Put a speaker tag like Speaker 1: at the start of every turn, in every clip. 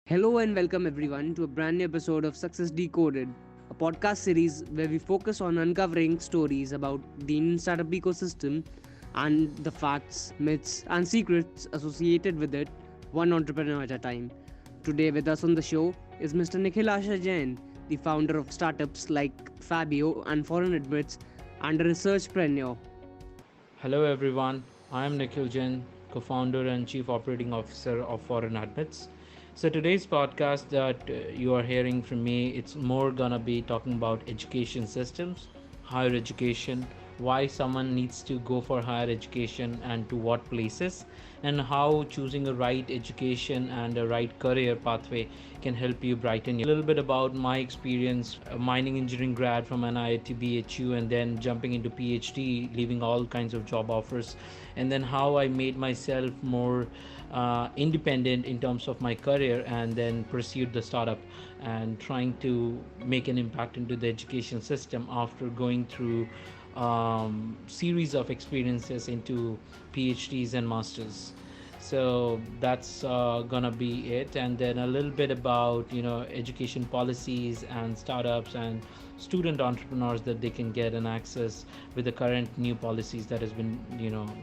Speaker 1: Hello and welcome everyone to a brand new episode of Success Decoded, a podcast series where we focus on uncovering stories about the Indian startup ecosystem and the facts, myths, and secrets associated with it, one entrepreneur at a time. Today, with us on the show is Mr. Nikhil Jain, the founder of startups like Fabio and ForeignAdmits and a researchpreneur.
Speaker 2: Hello everyone, I am Nikhil Jain, co-founder and chief operating officer of ForeignAdmits. So today's podcast that you are hearing from me, it's more gonna be talking about education systems, higher education, why someone needs to go for higher education and to what places, and how choosing a right education and a right career pathway can help you brighten your. A little bit about my experience, a mining engineering grad from an IIT-BHU and then jumping into Ph.D, leaving all kinds of job offers, and then how I made myself more independent in terms of my career and then pursued the startup and trying to make an impact into the education system after going through series of experiences into PhDs and masters. So that's gonna be it, and then a little bit about education policies and startups and student entrepreneurs that they can get an access with the current new policies that has been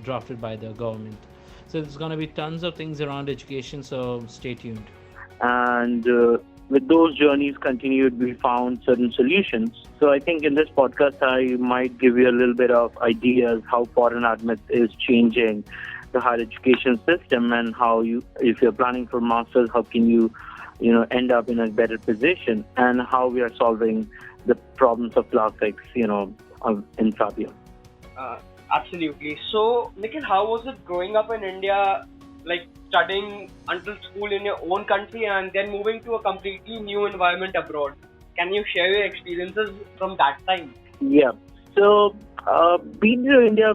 Speaker 2: drafted by the government. So there's gonna be tons of things around education. So stay tuned.
Speaker 3: And with those journeys continued, we found certain solutions. So I think in this podcast, I might give you a little bit of ideas how foreign admits is changing the higher education system, and how if you're planning for masters, how can you end up in a better position, and how we are solving the problems of plastics, in Fabio.
Speaker 4: Absolutely. So, Nikhil, how was it growing up in India, like studying until school in your own country and then moving to a completely new environment abroad? Can you share your experiences from that time?
Speaker 3: Yeah. So, being to India,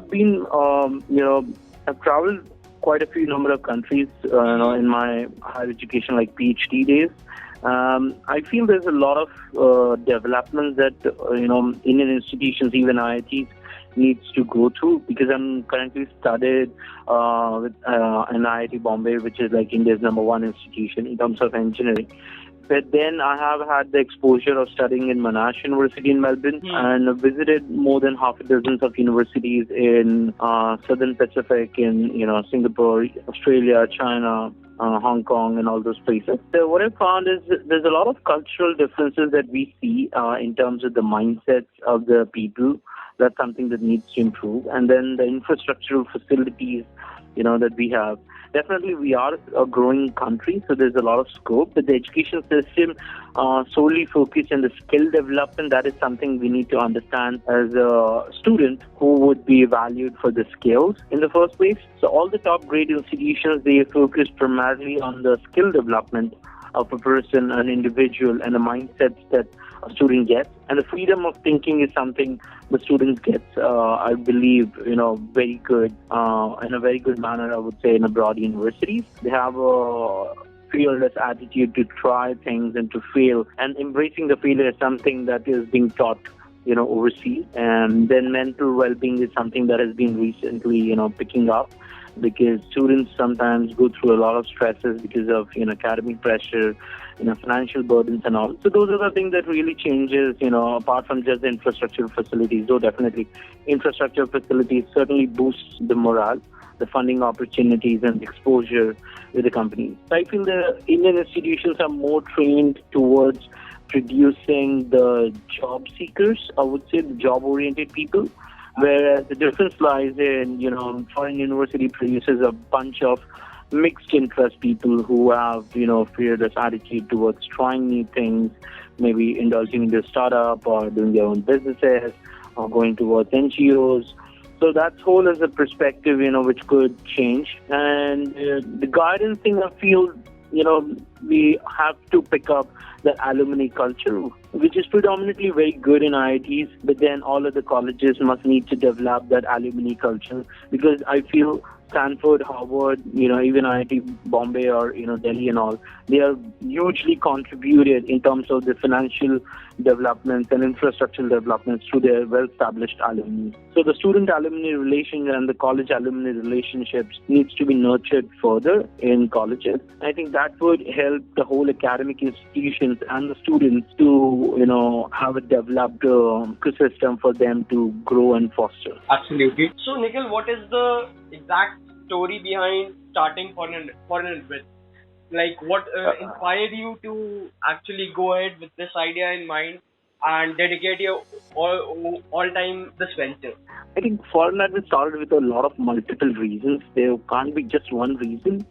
Speaker 3: I've traveled quite a few number of countries, in my higher education, like PhD days. I feel there's a lot of developments that, Indian institutions, even IITs, needs to go through, because I'm currently studied with an IIT Bombay, which is like India's number one institution in terms of engineering. But then I have had the exposure of studying in Monash University in Melbourne, and visited more than half a dozen of universities in Southern Pacific, in Singapore, Australia, China, Hong Kong, and all those places. So what I found is there's a lot of cultural differences that we see in terms of the mindsets of the people. That's something that needs to improve. And then the infrastructural facilities, that we have. Definitely, we are a growing country, so there's a lot of scope. But the education system solely focused on the skill development. That is something we need to understand as a student who would be valued for the skills in the first place. So all the top grade institutions, they focus primarily on the skill development of a person, an individual, and the mindsets that a student gets. And the freedom of thinking is something the students get, I believe, very good, in a very good manner, I would say, in abroad universities. They have a fearless attitude to try things and to fail. And embracing the failure is something that is being taught, overseas. And then mental well-being is something that has been recently, picking up, because students sometimes go through a lot of stresses because of academic pressure, financial burdens and all. So those are the things that really changes, apart from just the infrastructure facilities. Though definitely infrastructure facilities certainly boosts the morale, the funding opportunities and exposure with the companies. So I feel the Indian institutions are more trained towards producing the job seekers, I would say, the job-oriented people. Whereas the difference lies in, foreign university produces a bunch of mixed interest people who have, fearless attitude towards trying new things, maybe indulging in their startup or doing their own businesses or going towards NGOs. So that whole is a perspective, which could change. And the guidance thing, I feel, we have to pick up the alumni culture, which is predominantly very good in IITs, but then all of the colleges must need to develop that alumni culture, because I feel Stanford, Harvard, even IIT Bombay or, Delhi and all, they are hugely contributed in terms of the financial developments and infrastructural developments through their well-established alumni. So the student-alumni relation and the college-alumni relationships needs to be nurtured further in colleges. I think that would help help the whole academic institutions and the students to, have a developed ecosystem for them to grow and foster.
Speaker 4: Absolutely. So, Nikhil, what is the exact story behind starting ForeignAdmits? Like, what inspired you to actually go ahead with this idea in mind and dedicate your all time this venture?
Speaker 3: I think ForeignAdmits started with a lot of multiple reasons. There can't be just one reason.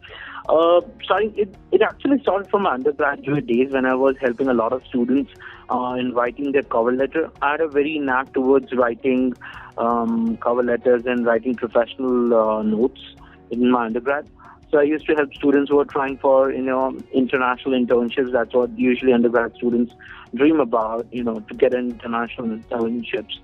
Speaker 3: It actually started from my undergraduate days when I was helping a lot of students in writing their cover letter. I had a very knack towards writing cover letters and writing professional notes in my undergrad. So I used to help students who are trying for, international internships. That's what usually undergrad students dream about, to get international internships.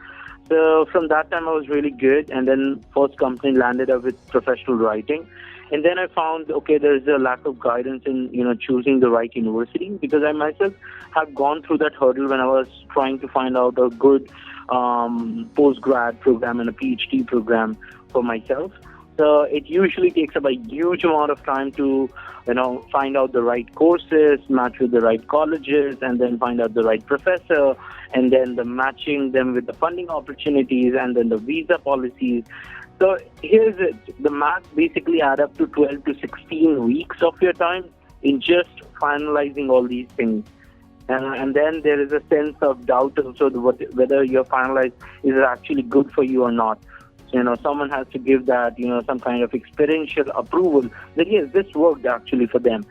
Speaker 3: So from that time I was really good, and then first company landed up with professional writing. And then I found, there's a lack of guidance in, choosing the right university, because I myself have gone through that hurdle when I was trying to find out a good post-grad program and a Ph.D. program for myself. So it usually takes up a huge amount of time to, find out the right courses, match with the right colleges, and then find out the right professor, and then the matching them with the funding opportunities, and then the visa policies. So here's it. The math basically add up to 12 to 16 weeks of your time in just finalizing all these things. And then there is a sense of doubt also whether your finalized is actually good for you or not. So, someone has to give that, some kind of experiential approval that, yes, this worked actually for them.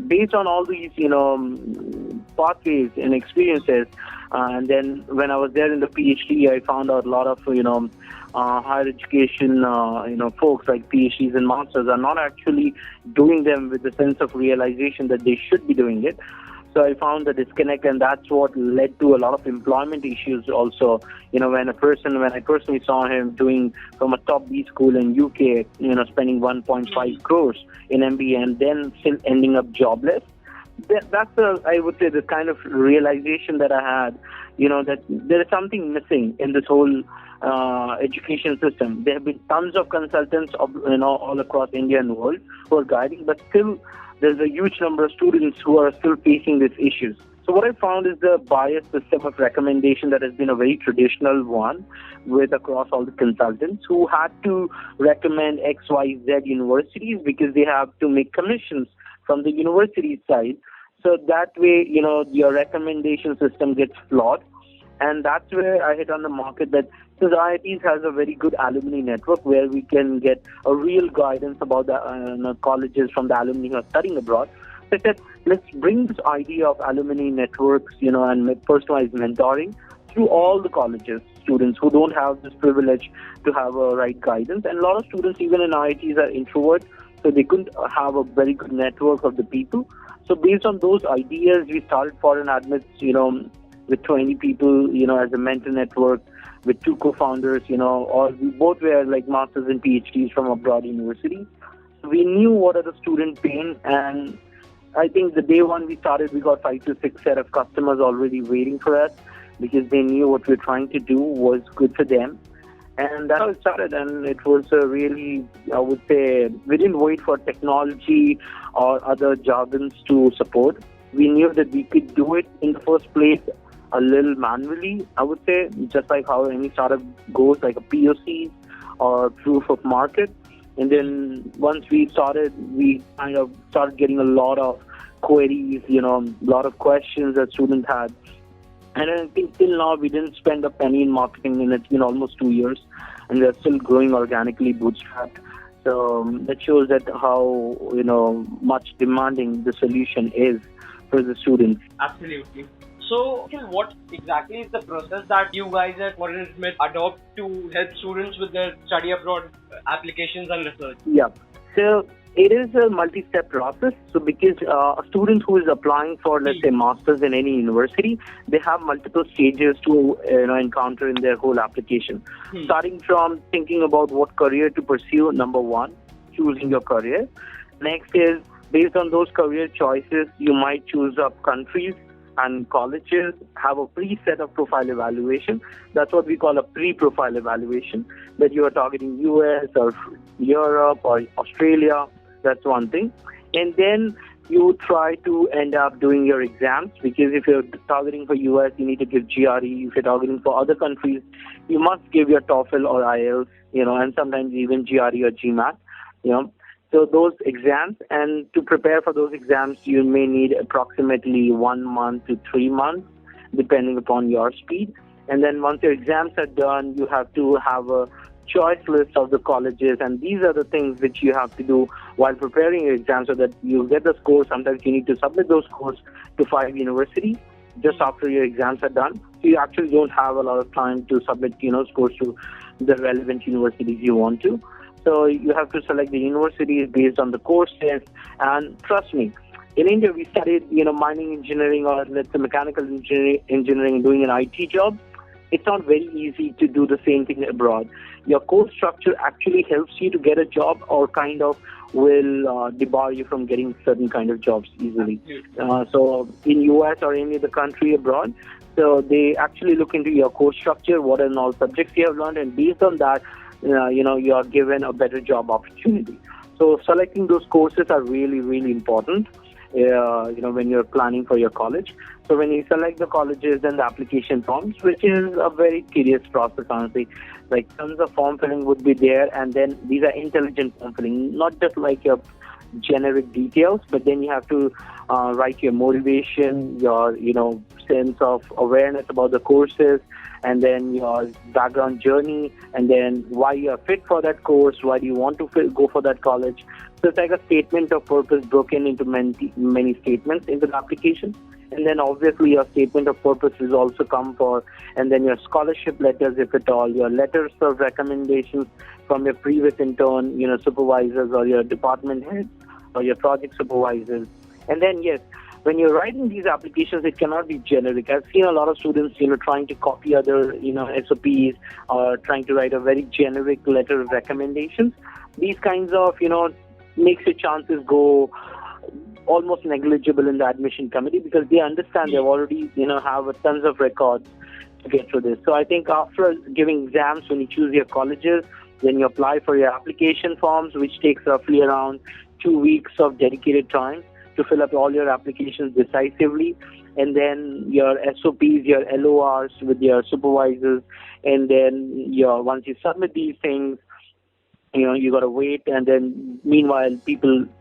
Speaker 3: Based on all these, pathways and experiences, and then when I was there in the PhD, I found out a lot of, higher education, folks like PhDs and masters are not actually doing them with the sense of realization that they should be doing it. So I found the disconnect, and that's what led to a lot of employment issues also. When I personally saw him doing from a top B school in UK, spending 1.5 crores in MBA and then still ending up jobless. That's I would say the kind of realization that I had, that there is something missing in this whole education system. There have been tons of consultants, all across India and the world who are guiding, but still there's a huge number of students who are still facing these issues. So what I found is the biased system of recommendation that has been a very traditional one with across all the consultants who had to recommend XYZ universities because they have to make commissions from the university side. So that way, your recommendation system gets flawed. And that's where I hit on the market that since IITs has a very good alumni network where we can get a real guidance about the colleges from the alumni who are studying abroad. So I said, let's bring this idea of alumni networks, and personalized mentoring through all the colleges, students who don't have this privilege to have a right guidance. And a lot of students, even in IITs, are introverts, so they couldn't have a very good network of the people. So based on those ideas, we started ForeignAdmits, with 20 people, as a mentor network with 2 co-founders, or we both were like masters and PhDs from abroad universities. So we knew what are the student pain, and I think the day one we started, we got 5 to 6 set of customers already waiting for us because they knew what we were trying to do was good for them. And that's how it started, and it was really, I would say, we didn't wait for technology or other jargons to support. We knew that we could do it in the first place a little manually, I would say, just like how any startup goes, like a POC or proof of market. And then once we started, we kind of started getting a lot of queries, a lot of questions that students had. And I think till now, we didn't spend a penny in marketing, and it's been almost 2 years, and we're still growing organically, bootstrapped. So that shows that how, much demanding the solution is for the students.
Speaker 4: Absolutely. So, what exactly is the process that you guys at ForeignAdmits adopt to help students with their study abroad applications and research?
Speaker 3: Yeah. So, it is a multi-step process. So, because a student who is applying for, let's say, masters in any university, they have multiple stages to encounter in their whole application. Starting from thinking about what career to pursue, number one, choosing your career. Next is, based on those career choices, you might choose up countries and colleges have a preset of profile evaluation. That's what we call a pre-profile evaluation, that you are targeting US or Europe or Australia. That's one thing. And then you try to end up doing your exams, because if you're targeting for US, you need to give GRE. If you're targeting for other countries, you must give your TOEFL or IELTS, and sometimes even GRE or GMAT, So those exams, and to prepare for those exams, you may need approximately 1 month to 3 months, depending upon your speed. And then once your exams are done, you have to have a choice list of the colleges, and these are the things which you have to do while preparing your exam, so that you get the scores. Sometimes you need to submit those scores to 5 universities just after your exams are done. So you actually don't have a lot of time to submit, scores to the relevant universities you want to. So you have to select the universities based on the courses. And trust me, in India we studied, mining engineering, or let's say mechanical engineering, doing an IT job. It's not very easy to do the same thing abroad. Your course structure actually helps you to get a job, or kind of will debar you from getting certain kind of jobs easily. So in US or any other country abroad, so they actually look into your course structure, what and all subjects you have learned, and based on that, you are given a better job opportunity. So selecting those courses are really, really important. When you're planning for your college. So when you select the colleges, then the application forms, which is a very tedious process, honestly. Like tons of form filling would be there, and then these are intelligent form filling, not just like your generic details, but then you have to write your motivation, your sense of awareness about the courses, and then your background journey, and then why you are fit for that course, why do you want to go for that college. So it's like a statement of purpose broken into many statements into the application. And then obviously your statement of purpose will also come for, and then your scholarship letters, if at all, your letters of recommendations from your previous intern, supervisors, or your department heads, or your project supervisors. And then, yes, when you're writing these applications, it cannot be generic. I've seen a lot of students, trying to copy other, SOPs, or trying to write a very generic letter of recommendations. These kinds of, makes your chances go almost negligible in the admission committee, because they understand they've already, have tons of records to get through this. So I think after giving exams, when you choose your colleges, then you apply for your application forms, which takes roughly around 2 weeks of dedicated time to fill up all your applications decisively, and then your SOPs, your LORs with your supervisors, and then once you submit these things, you got to wait, and then meanwhile,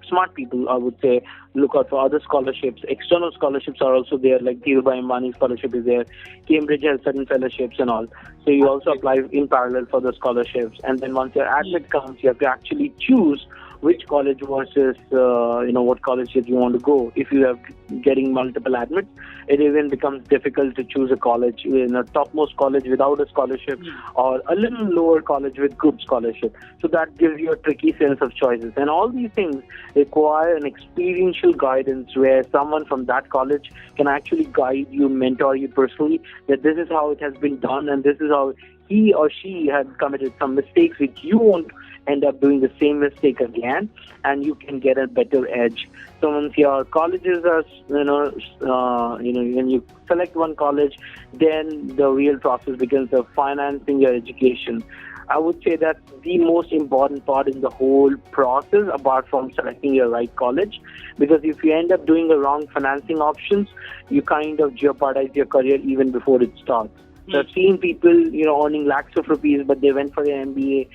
Speaker 3: smart people, I would say, look out for other scholarships. External scholarships are also there, like Dhirubhai Ambani scholarship is there. Cambridge has certain fellowships and all. So you also apply in parallel for the scholarships. And then once your admit comes, you have to actually choose which college versus, what college that you want to go. If you are getting multiple admits, it even becomes difficult to choose a college, a topmost college without a scholarship, or a little lower college with good scholarship. So that gives you a tricky sense of choices. And all these things require an experiential guidance, where someone from that college can actually guide you, mentor you personally, that this is how it has been done, and this is how he or she had committed some mistakes which you won't end up doing the same mistake again, and you can get a better edge. So once your colleges are, when you select one college, then the real process begins of financing your education. I would say that's the most important part in the whole process, apart from selecting your right college, because if you end up doing the wrong financing options, you kind of jeopardize your career even before it starts. So I've seen people, earning lakhs of rupees, but they went for their MBA,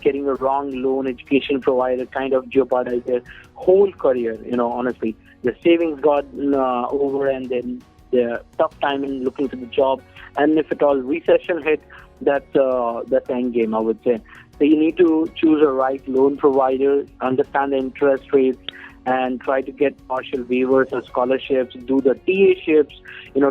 Speaker 3: getting a wrong loan education provider, kind of jeopardized their whole career, honestly. The savings got over, and then the tough time in looking for the job. And if at all recession hit, that's the end game, I would say. So you need to choose a right loan provider, understand the interest rates, and try to get partial waivers or scholarships, do the TA-ships.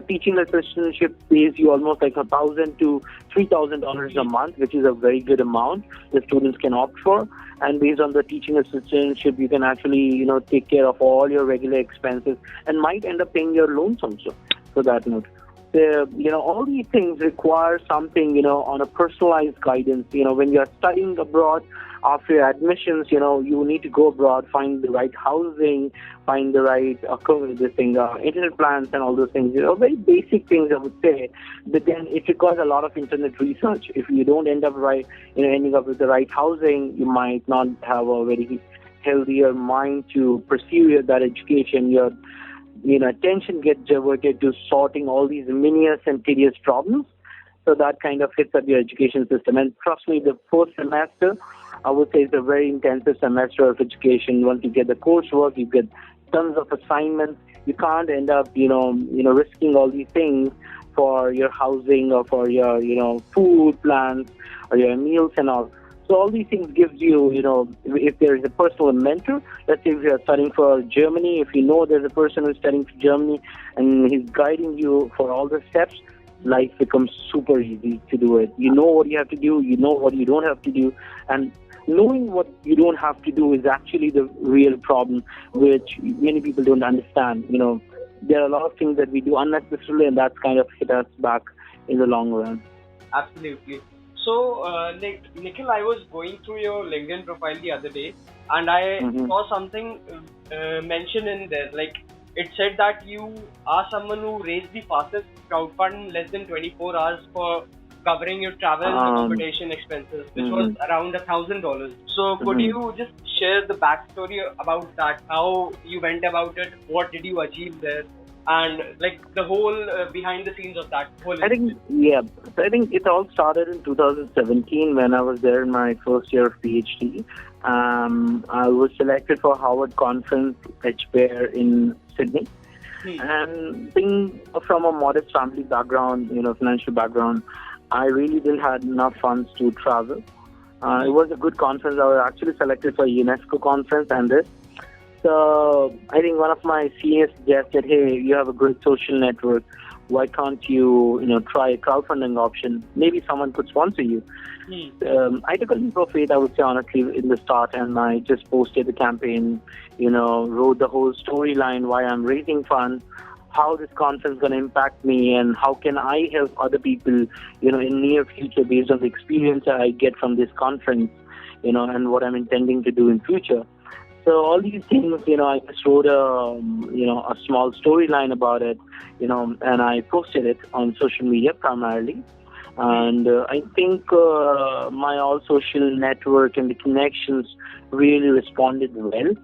Speaker 3: Teaching assistantship pays you almost like $1,000 to $3,000 a month, which is a very good amount that students can opt for. And based on the teaching assistantship, you can actually, take care of all your regular expenses, and might end up paying your loans also, for that note. All these things require something, on a personalized guidance. When you're studying abroad, after your admissions, you need to go abroad, find the right housing, find the right internet plans and all those things. Very basic things, I would say. But then it requires a lot of internet research. If you don't end up ending up with the right housing, you might not have a very healthier mind to pursue that education. Your attention gets diverted to sorting all these minious and tedious problems. So that kind of hits up your education system. And trust me, the first semester, I would say, is a very intensive semester of education. Once you get the coursework, you get tons of assignments. You can't end up, risking all these things for your housing or for your, food plans or your meals and all. So all these things gives you, if there is a personal mentor, let's say if you're studying for Germany, if you know there's a person who's studying for Germany and he's guiding you for all the steps, life becomes super easy to do it. You know what you have to do, you know what you don't have to do, and knowing what you don't have to do is actually the real problem, which many people don't understand. There are a lot of things that we do unnecessarily, and that's kind of hit us back in the long run.
Speaker 4: Absolutely. So, Nikhil, I was going through your LinkedIn profile the other day, and I saw something mentioned in there. Like, it said that you are someone who raised the fastest crowdfund in less than 24 hours for covering your travel and accommodation expenses, which was around $1,000. So, could you just share the backstory about that? How you went about it? What did you achieve there? And like the whole behind the scenes of that whole.
Speaker 3: I think it all started in 2017 when I was there in my first year of Ph.D. I was selected for Harvard Conference HBAR in Sydney. And being from a modest family background, financial background, I really didn't have enough funds to travel. It was a good conference. I was actually selected for a UNESCO conference and this. So I think one of my seniors suggested, hey, you have a great social network. Why can't you, try a crowdfunding option? Maybe someone could sponsor you. I took a leap of faith, I would say, honestly, in the start, and I just posted the campaign, wrote the whole storyline, why I'm raising funds, how this conference is going to impact me, and how can I help other people, in near future based on the experience I get from this conference, and what I'm intending to do in future. So all these things, I just wrote a small storyline about it, and I posted it on social media primarily. And I think my all social network and the connections really responded well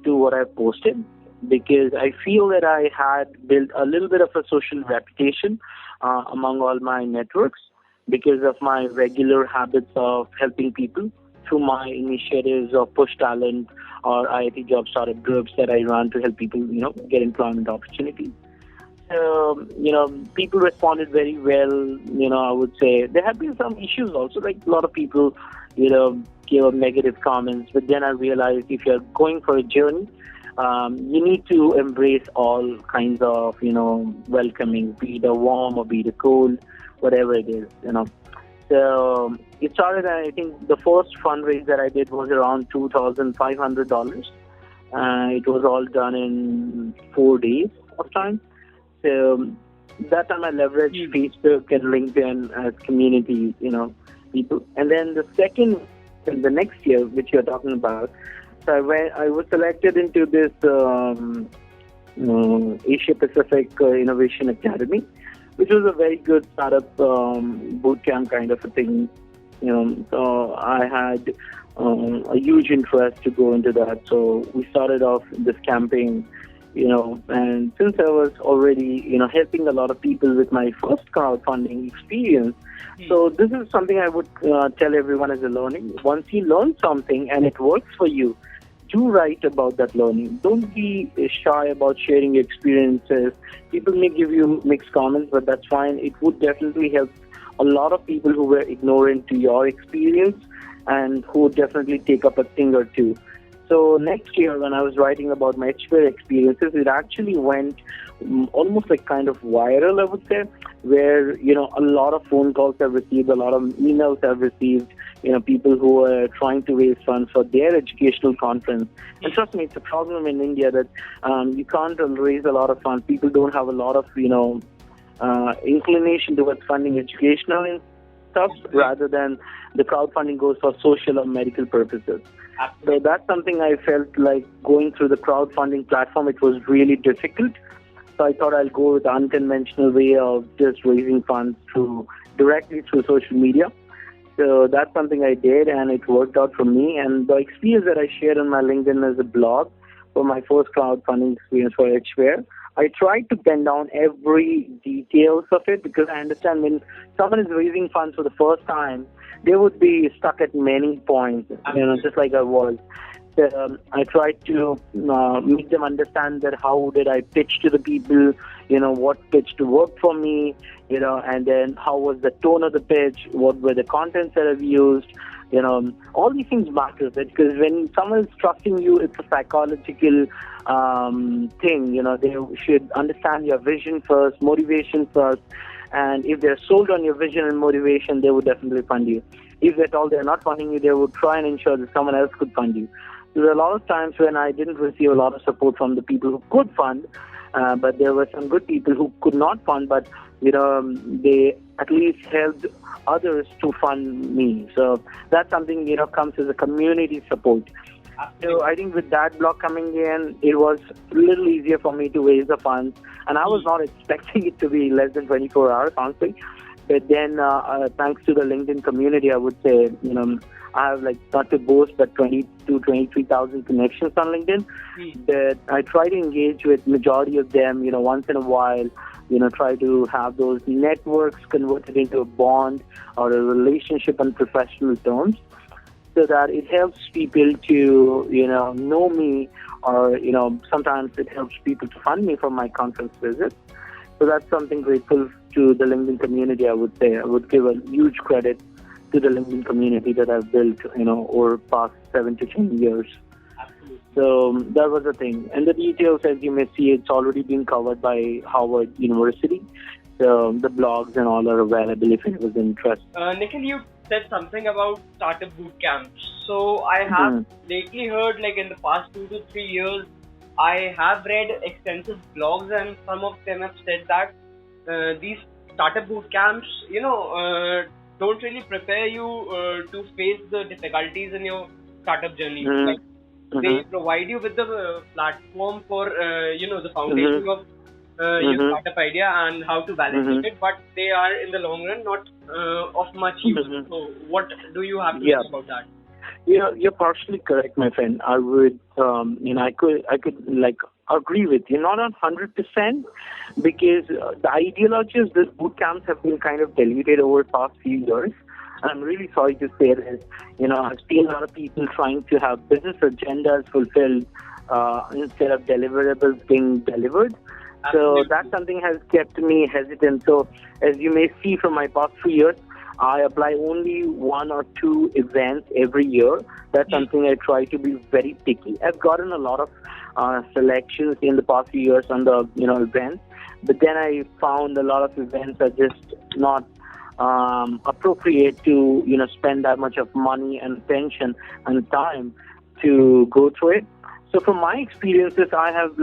Speaker 3: to what I posted, because I feel that I had built a little bit of a social reputation among all my networks because of my regular habits of helping people through my initiatives of Push Talent or IIT Job Startup groups that I run to help people, get employment opportunities. So, people responded very well. I would say there have been some issues also, like a lot of people, gave up negative comments. But then I realized if you're going for a journey, you need to embrace all kinds of, welcoming, be it a warm or be it a cold, whatever it is, So it started, I think the first fundraise that I did was around $2,500. It was all done in 4 days of time. So that time I leveraged Facebook and LinkedIn as community, people. And then the next year, which you're talking about, so I was selected into this Asia Pacific Innovation Academy, which was a very good startup boot camp kind of a thing. So I had a huge interest to go into that. So we started off this campaign, and since I was already, helping a lot of people with my first crowdfunding experience, so this is something I would tell everyone as a learning. Once you learn something and it works for you, do write about that learning. Don't be shy about sharing your experiences. People may give you mixed comments, but that's fine. It would definitely help a lot of people who were ignorant to your experience and who would definitely take up a thing or two. So next year, when I was writing about my HBAR experiences, it actually went almost like kind of viral, I would say, where, a lot of phone calls I've received, a lot of emails I've received, people who are trying to raise funds for their educational conference. And trust me, it's a problem in India that you can't raise a lot of funds. People don't have a lot of, inclination towards funding educational and stuff, rather than the crowdfunding goes for social or medical purposes. So that's something I felt like going through the crowdfunding platform, it was really difficult. So I thought I'll go with the unconventional way of just raising funds directly through social media. So that's something I did, and it worked out for me. And the experience that I shared on my LinkedIn as a blog for my first crowdfunding experience for Edgeware, I tried to pen down every details of it, because I understand when someone is raising funds for the first time, they would be stuck at many points, just like I was. I tried to make them understand that how did I pitch to the people, what pitch to work for me, and then how was the tone of the pitch, what were the contents that I've used, all these things matter, because when someone is trusting you, it's a psychological thing, they should understand your vision first, motivation first, and if they're sold on your vision and motivation, they would definitely fund you. If at all they're not funding you, they would try and ensure that someone else could fund you. There were a lot of times when I didn't receive a lot of support from the people who could fund, but there were some good people who could not fund, but they at least helped others to fund me. So that's something comes as a community support. So I think with that blog coming in, it was a little easier for me to raise the funds, and I was not expecting it to be less than 24 hours, honestly. But then, thanks to the LinkedIn community, I would say, I have not to boast, but 23,000 connections on LinkedIn. That I try to engage with majority of them, once in a while, try to have those networks converted into a bond or a relationship on professional terms, so that it helps people to, know me, or, sometimes it helps people to fund me for my conference visits. So that's something grateful to the LinkedIn community, I would say. I would give a huge credit to the LinkedIn community that I've built, over past 7 to 10 years.
Speaker 4: Absolutely.
Speaker 3: So that was the thing. And the details, as you may see, it's already been covered by Harvard University. So the blogs and all are available if it was interest.
Speaker 4: Nikhil, you said something about startup boot camps. So I have lately heard, in the past 2 to 3 years, I have read extensive blogs, and some of them have said that these startup boot camps, don't really prepare you to face the difficulties in your startup journey. They provide you with the platform for, the foundation of your startup idea and how to validate it, but they are in the long run not of much use. So what do you have to say about that?
Speaker 3: You're partially correct, my friend. I would, I could agree with you, not on 100%, because the ideology of this boot camps have been kind of diluted over the past few years. I'm really sorry to say this. I've seen a lot of people trying to have business agendas fulfilled instead of deliverables being delivered. So that's something has kept me hesitant. So as you may see from my past 3 years, I apply only 1 or 2 events every year. That's something I try to be very picky. I've gotten a lot of selections in the past few years on the events, but then I found a lot of events are just not appropriate to spend that much of money and attention and time to go through it. So from my experiences, I have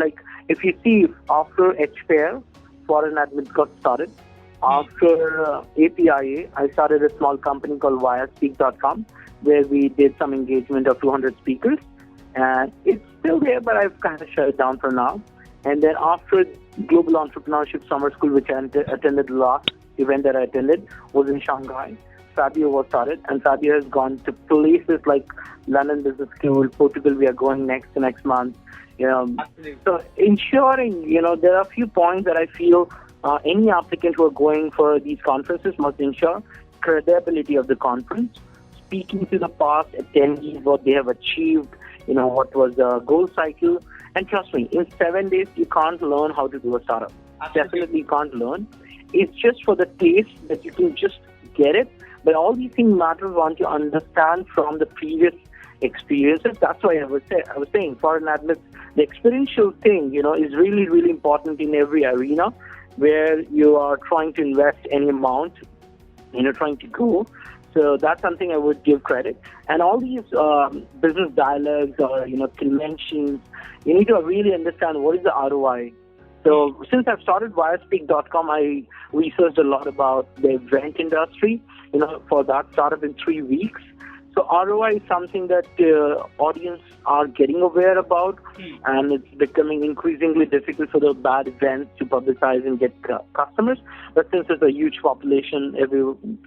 Speaker 3: if you see after Edgeware, ForeignAdmits got started. After APIA, I started a small company called viaspeak.com, where we did some engagement of 200 speakers. And it's still there, but I've kind of shut it down for now. And then after Global Entrepreneurship Summer School, which I attended, the last event that I attended was in Shanghai, Phabio was started. And Phabio has gone to places like London Business School, Portugal, we are going next month. So ensuring, there are a few points that I feel any applicant who are going for these conferences must ensure: credibility of the conference, speaking to the past attendees, what they have achieved, what was the goal cycle. And trust me, in 7 days, you can't learn how to do a startup. Definitely can't learn. It's just for the taste that you can just get it. But all these things matter once you understand from the previous experiences. That's why I was saying, ForeignAdmits, the experiential thing, is really, really important in every arena where you are trying to invest any amount, trying to go. So that's something I would give credit. And all these business dialogues or, conventions, you need to really understand what is the ROI. So since I've started viaspeak.com, I researched a lot about the event industry, for that startup in 3 weeks. So ROI is something that audience are getting aware about, and it's becoming increasingly difficult for the bad events to publicize and get customers. But since it's a huge population,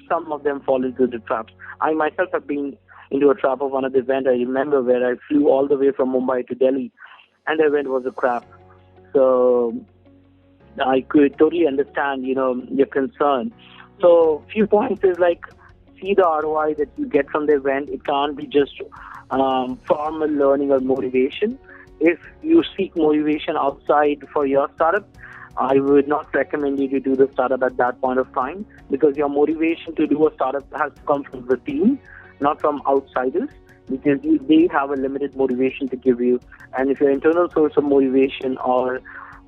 Speaker 3: some of them fall into the traps. I myself have been into a trap of one of the events. I remember where I flew all the way from Mumbai to Delhi, and the event was a crap. So I could totally understand, your concern. So few points is like, see the ROI that you get from the event. It can't be just formal learning or motivation. If you seek motivation outside for your startup, I would not recommend you to do the startup at that point of time, because your motivation to do a startup has to come from the team, not from outsiders, because they have a limited motivation to give you. And if your internal source of motivation or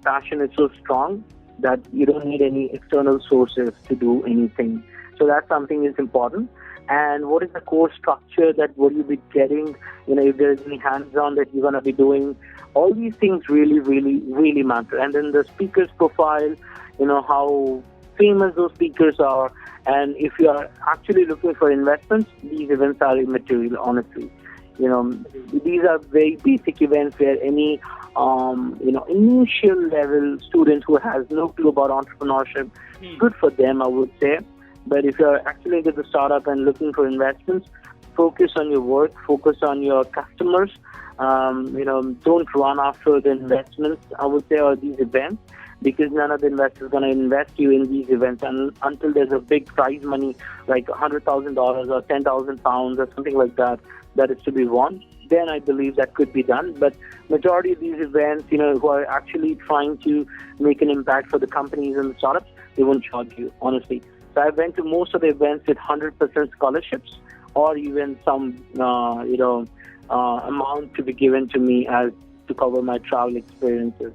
Speaker 3: passion is so strong that you don't need any external sources to do anything. So that's something is important. And what is the course structure that will you be getting? If there's any hands-on that you're going to be doing, all these things really, really, really matter. And then the speaker's profile, how famous those speakers are. And if you are actually looking for investments, these events are immaterial, honestly. These are very basic events where any, initial level student who has no clue about entrepreneurship, good for them, I would say. But if you're actually into the startup and looking for investments, focus on your work, focus on your customers. Don't run after the investments, I would say, or these events, because none of the investors are going to invest you in these events until there's a big prize money like $100,000 or £10,000 or something like that is to be won. Then I believe that could be done. But majority of these events, who are actually trying to make an impact for the companies and the startups, they won't charge you, honestly. So I went to most of the events with 100% scholarships, or even some, amount to be given to me as to cover my travel experiences.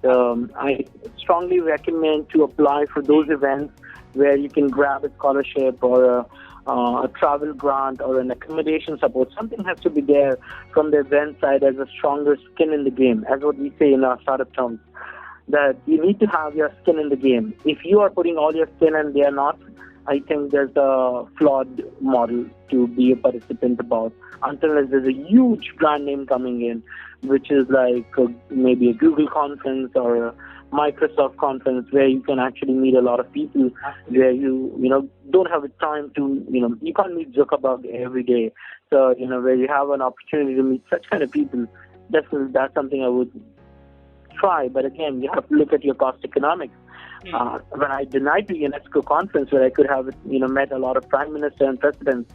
Speaker 3: I strongly recommend to apply for those events where you can grab a scholarship or a travel grant or an accommodation support. Something has to be there from the event side as a stronger skin in the game, as what we say in our startup terms, that you need to have your skin in the game. If you are putting all your skin and they are not, I think there's a flawed model to be a participant about, until there's a huge brand name coming in, which is like maybe a Google conference or a Microsoft conference, where you can actually meet a lot of people, where you don't have the time to, you can't meet Zuckerberg every day. So, where you have an opportunity to meet such kind of people, definitely that's something I would try. But again, you have to look at your cost economics. When I denied the UNESCO conference, where I could have met a lot of prime minister and presidents,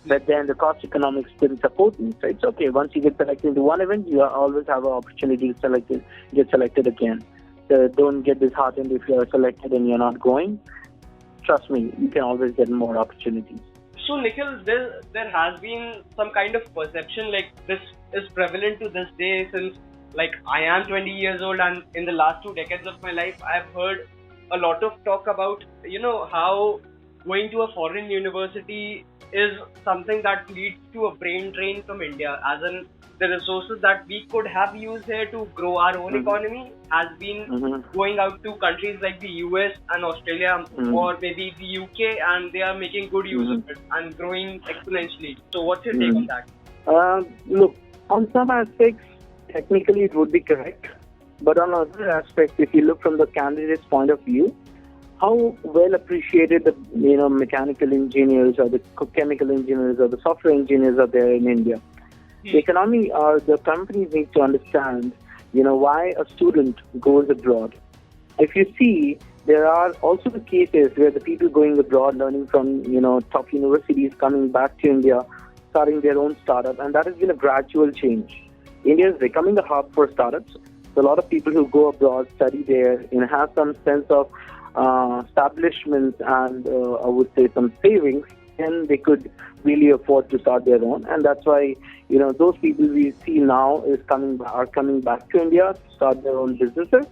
Speaker 3: but then the cost economics didn't support me. So it's okay. Once you get selected into one event, you always have an opportunity to get selected again. So don't get disheartened if you're selected and you're not going. Trust me, you can always get more opportunities.
Speaker 4: So Nikhil, there has been some kind of perception like this is prevalent to this day, since like I am 20 years old, and in the last 2 decades of my life, I've heard a lot of talk about, how going to a foreign university is something that leads to a brain drain from India, as in the resources that we could have used here to grow our own economy has been going out to countries like the US and Australia or maybe the UK, and they are making good use of it and growing exponentially. So what's your take on that?
Speaker 3: Look, on some aspects, technically it would be correct. But on other aspects, if you look from the candidate's point of view, how well appreciated the mechanical engineers or the chemical engineers or the software engineers are there in India. The economy or the companies need to understand, why a student goes abroad. If you see, there are also the cases where the people going abroad, learning from, top universities, coming back to India, starting their own startup, and that has been a gradual change. India is becoming a hub for startups. So a lot of people who go abroad, study there, have some sense of establishment and I would say some savings, and they could really afford to start their own. And that's why those people we see now are coming back to India to start their own businesses.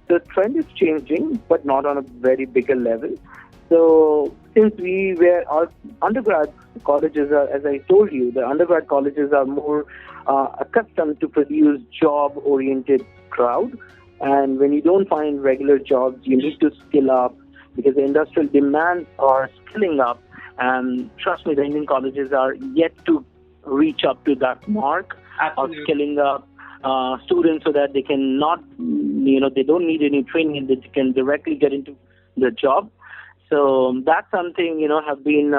Speaker 3: The trend is changing, but not on a very bigger level. So since our undergrad colleges are, as I told you, the undergrad colleges are more accustomed to produce job-oriented crowd. And when you don't find regular jobs, you need to skill up, because the industrial demands are skilling up And trust me, the Indian colleges are yet to reach up to that mark
Speaker 4: Absolutely.
Speaker 3: of skilling up students so that they can not, they don't need any training and they can directly get into the job. So that's something, have been,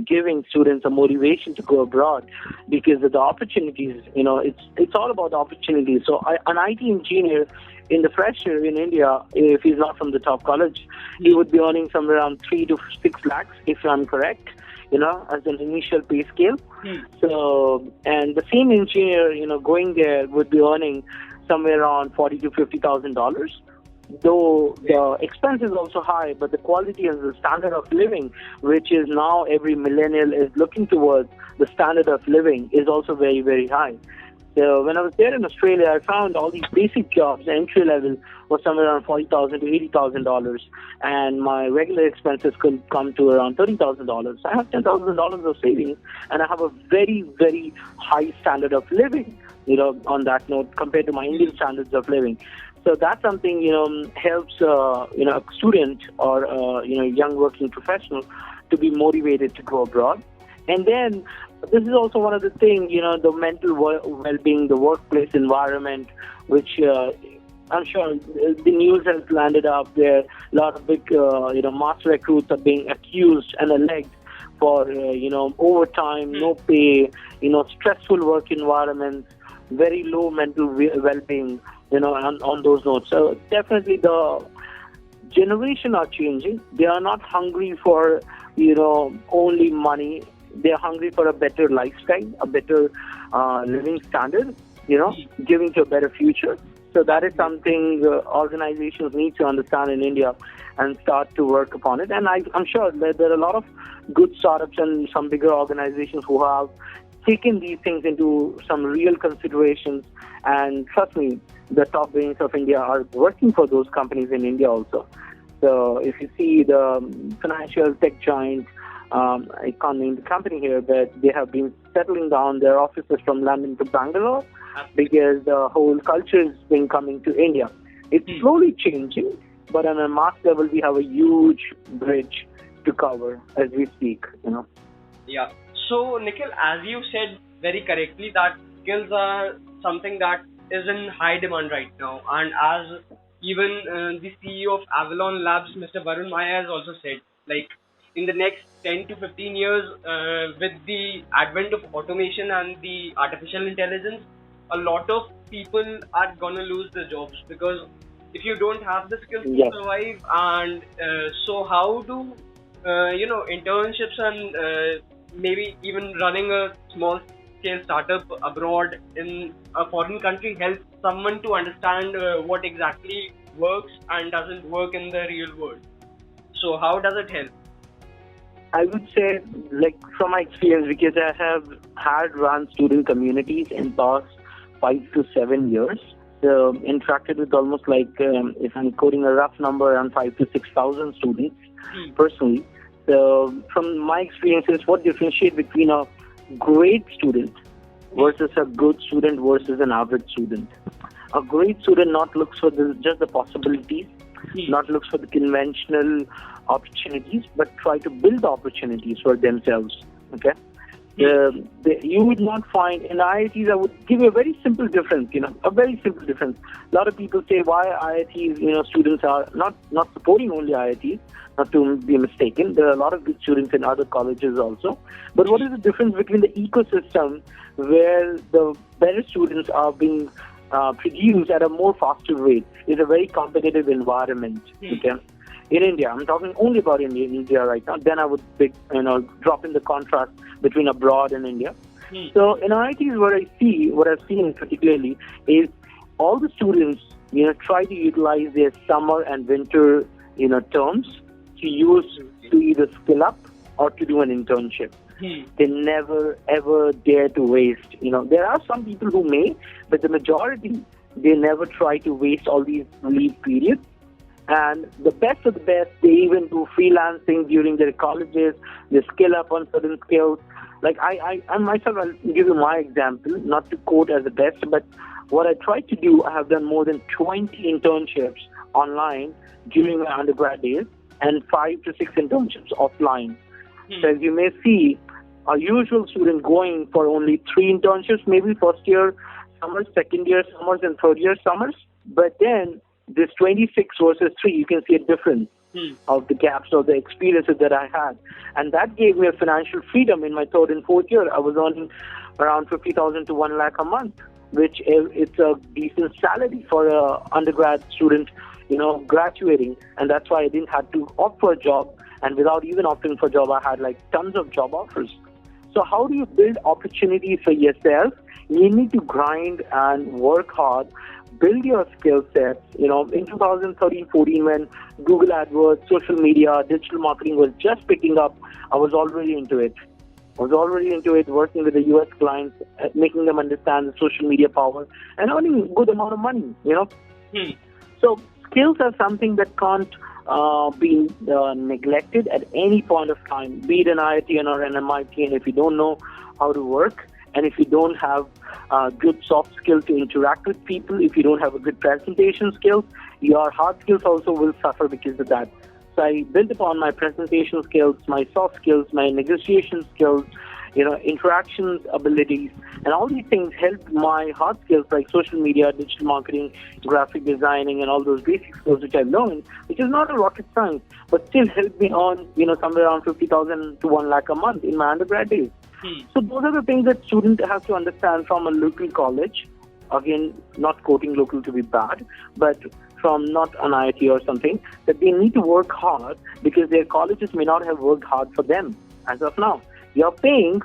Speaker 3: giving students a motivation to go abroad because of the opportunities, it's all about the opportunities. So an IT engineer in the fresh year in India, if he's not from the top college, he would be earning somewhere around 3 to 6 lakhs, if I'm correct, as an initial pay scale. So, and the same engineer, going there would be earning somewhere around $40,000 to $50,000. Though the expense is also high, but the quality and the standard of living, which is now every millennial is looking towards, the standard of living is also very, very high. So when I was there in Australia, I found all these basic jobs, entry level, was somewhere around $40,000 to $80,000, and my regular expenses could come to around $30,000. I have $10,000 of savings, and I have a very, very high standard of living, on that note, compared to my Indian standards of living. So that's something, helps, a student or, young working professional to be motivated to go abroad. And then this is also one of the things, the mental well-being, the workplace environment, which I'm sure the news has landed up there. A lot of big, mass recruits are being accused and alleged for, overtime, no pay, stressful work environments, very low mental well-being, on those notes. So definitely the generation are changing. They are not hungry for, only money. They are hungry for a better lifestyle, a better living standard, giving to a better future. So that is something organizations need to understand in India and start to work upon it. And I'm sure that there are a lot of good startups and some bigger organizations who have taken these things into some real considerations. And trust me, the top brains of India are working for those companies in India also. So if you see the financial tech giant, I can't name the company here, but they have been settling down their offices from London to Bangalore because the whole culture is been coming to India. It's slowly changing, but on a mass level, we have a huge bridge to cover as we speak,
Speaker 4: Yeah. So, Nikhil, as you said very correctly, that skills are something that is in high demand right now. And as even the CEO of Avalon Labs, Mr. Varun Maya, has also said, like, in the next 10 to 15 years, with the advent of automation and the artificial intelligence, a lot of people are going to lose their jobs because if you don't have the skills to survive, and so how do, internships and maybe even running a small scale startup abroad in a foreign country help someone to understand what exactly works and doesn't work in the real world? So how does it help?
Speaker 3: I would say, like, from my experience, because I have had run student communities in past 5 to 7 years, so interacted with almost like, if I'm quoting a rough number, around 5 to 6,000 students personally. So from my experiences, what differentiates between a great student versus a good student versus an average student? A great student not looks for just the possibilities, not looks for the conventional opportunities, but try to build opportunities for themselves. Okay, you would not find in IITs. I would give you a very simple difference. A very simple difference. A lot of people say why IITs. Students are not supporting only IITs. Not to be mistaken, there are a lot of good students in other colleges also. But what is the difference between the ecosystem where the better students are being produced at a more faster rate? Is a very competitive environment. Okay. In India, I'm talking only about India right now. Then I would drop in the contrast between abroad and India. So in IITs, what I've seen particularly is all the students, try to utilize their summer and winter, terms to use to either skill up or to do an internship. They never ever dare to waste. There are some people who may, but the majority, they never try to waste all these leave periods. And the best of the best, they even do freelancing during their colleges. They skill up on certain skills. Like I myself, I'll give you my example, not to quote as the best, but what I tried to do, I have done more than 20 internships online during my undergrad days and 5 to 6 internships offline. So as you may see, a usual student going for only 3 internships, maybe first year summers, second year summers, and third year summers. But then this 26 versus 3, you can see a difference of the gaps or the experiences that I had. And that gave me a financial freedom in my third and fourth year. I was earning around 50,000 to 1 lakh a month, which it's a decent salary for a undergrad student, graduating. And that's why I didn't have to opt for a job. And without even opting for a job, I had like tons of job offers. So how do you build opportunities for yourself? You need to grind and work hard, build your skill sets. In 2013-14, when Google AdWords, social media, digital marketing was just picking up, I was already into it. Working with the US clients, making them understand the social media power and earning a good amount of money, So skills are something that can't be neglected at any point of time, be it an IIT or an MIT. And if you don't know how to work, and if you don't have good soft skills to interact with people, if you don't have a good presentation skills, your hard skills also will suffer because of that. So I built upon my presentation skills, my soft skills, my negotiation skills, interaction abilities, and all these things helped my hard skills like social media, digital marketing, graphic designing, and all those basic skills which I've learned, which is not a rocket science, but still helped me earn, somewhere around 50,000 to 1 lakh a month in my undergrad days. So those are the things that students have to understand from a local college. Again, not quoting local to be bad, but from not an IIT or something, that they need to work hard because their colleges may not have worked hard for them as of now. You're paying,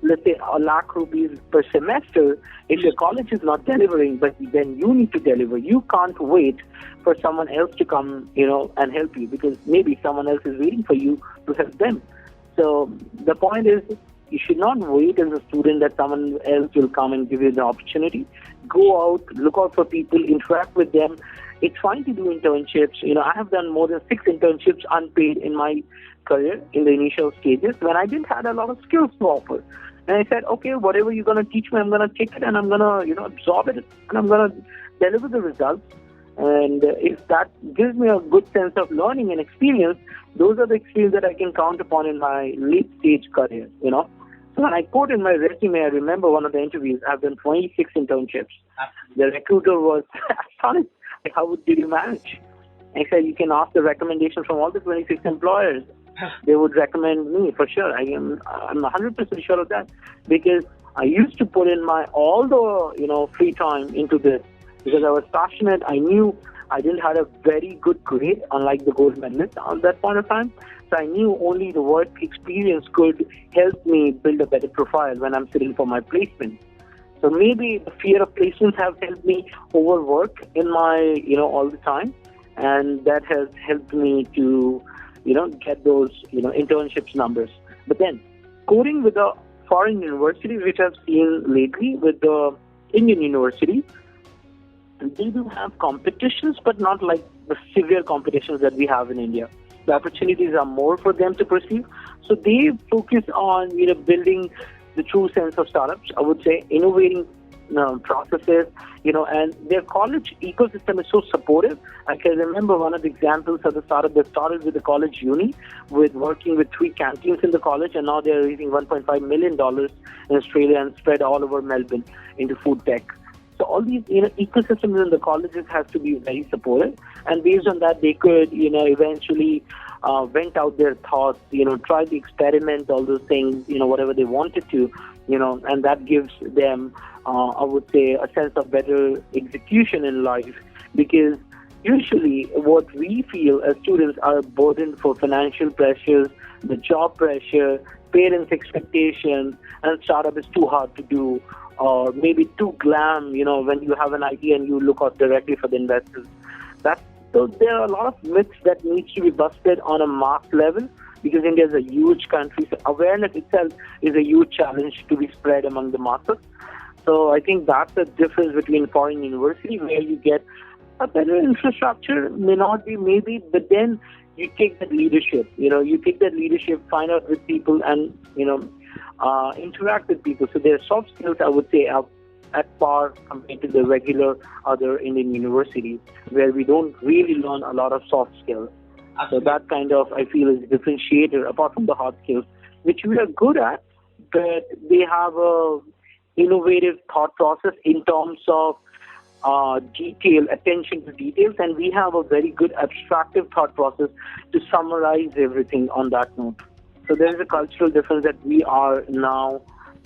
Speaker 3: let's say, 1 lakh rupees per semester. If your college is not delivering, but then you need to deliver. You can't wait for someone else to come, and help you, because maybe someone else is waiting for you to help them. So the point is, you should not wait as a student that someone else will come and give you the opportunity. Go out, look out for people, interact with them. It's fine to do internships. I have done more than 6 internships unpaid in my career in the initial stages when I didn't have a lot of skills to offer. And I said, okay, whatever you're going to teach me, I'm going to take it and I'm going to, absorb it, and I'm going to deliver the results. And if that gives me a good sense of learning and experience, those are the experiences that I can count upon in my late stage career, So when I quote in my resume, I remember one of the interviews, I've done 26 internships. The recruiter was astonished. Like, how did you manage? I said, you can ask the recommendations from all the 26 employers. They would recommend me for sure. I'm 100% sure of that, because I used to put in my all the free time into this because I was passionate. I knew I didn't have a very good grade, unlike the gold medalist at that point of time. So I knew only the work experience could help me build a better profile when I'm sitting for my placement. So maybe the fear of placements have helped me overwork in my, all the time. And that has helped me to, get those, internships numbers. But then coding with the foreign universities, which I've seen lately with the Indian university, they do have competitions, but not like the severe competitions that we have in India. The opportunities are more for them to pursue. So they focus on, building the true sense of startups, I would say, innovating processes, and their college ecosystem is so supportive. I can remember one of the examples of the startup that started with the college uni, with working with 3 canteens in the college, and now they're raising $1.5 million in Australia and spread all over Melbourne into food tech. So all these, ecosystems in the colleges have to be very supportive, and based on that, they could, eventually vent out their thoughts, try to experiment all those things, whatever they wanted to, and that gives them, I would say, a sense of better execution in life, because usually what we feel as students are burdened for financial pressures, the job pressure, parents' expectations, and startup is too hard to do, or maybe too glam, when you have an idea and you look out directly for the investors. So there are a lot of myths that needs to be busted on a mass level, because India is a huge country. So awareness itself is a huge challenge to be spread among the masses. So I think that's the difference between foreign university, where you get a better infrastructure, may not be, maybe, but then you take that leadership, find out with people and, interact with people. So their soft skills, I would say, are at par compared to the regular other Indian universities, where we don't really learn a lot of soft skills. So that kind of, I feel, is a differentiator, apart from the hard skills, which we are good at, but they have a innovative thought process in terms of detail, attention to details, and we have a very good abstractive thought process to summarize everything on that note. So there is a cultural difference that we are now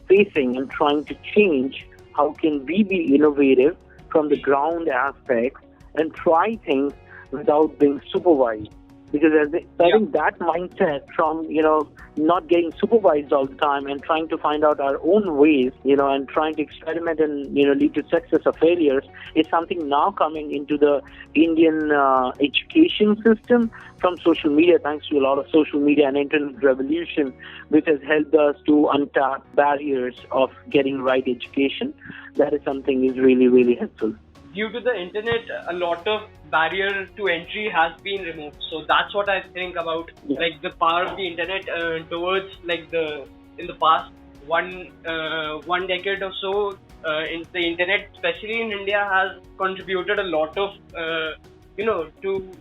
Speaker 3: facing and trying to change. How can we be innovative from the ground aspects and try things without being supervised? Because I think that mindset from, not getting supervised all the time and trying to find out our own ways, and trying to experiment and, lead to success or failures is something now coming into the Indian education system from social media, thanks to a lot of social media and internet revolution, which has helped us to untap barriers of getting right education. That is something is really, really helpful.
Speaker 4: Due to the internet, a lot of barrier to entry has been removed. So that's what I think about, like the power of the internet towards in the past one decade or so. In the internet, especially in India, has contributed a lot of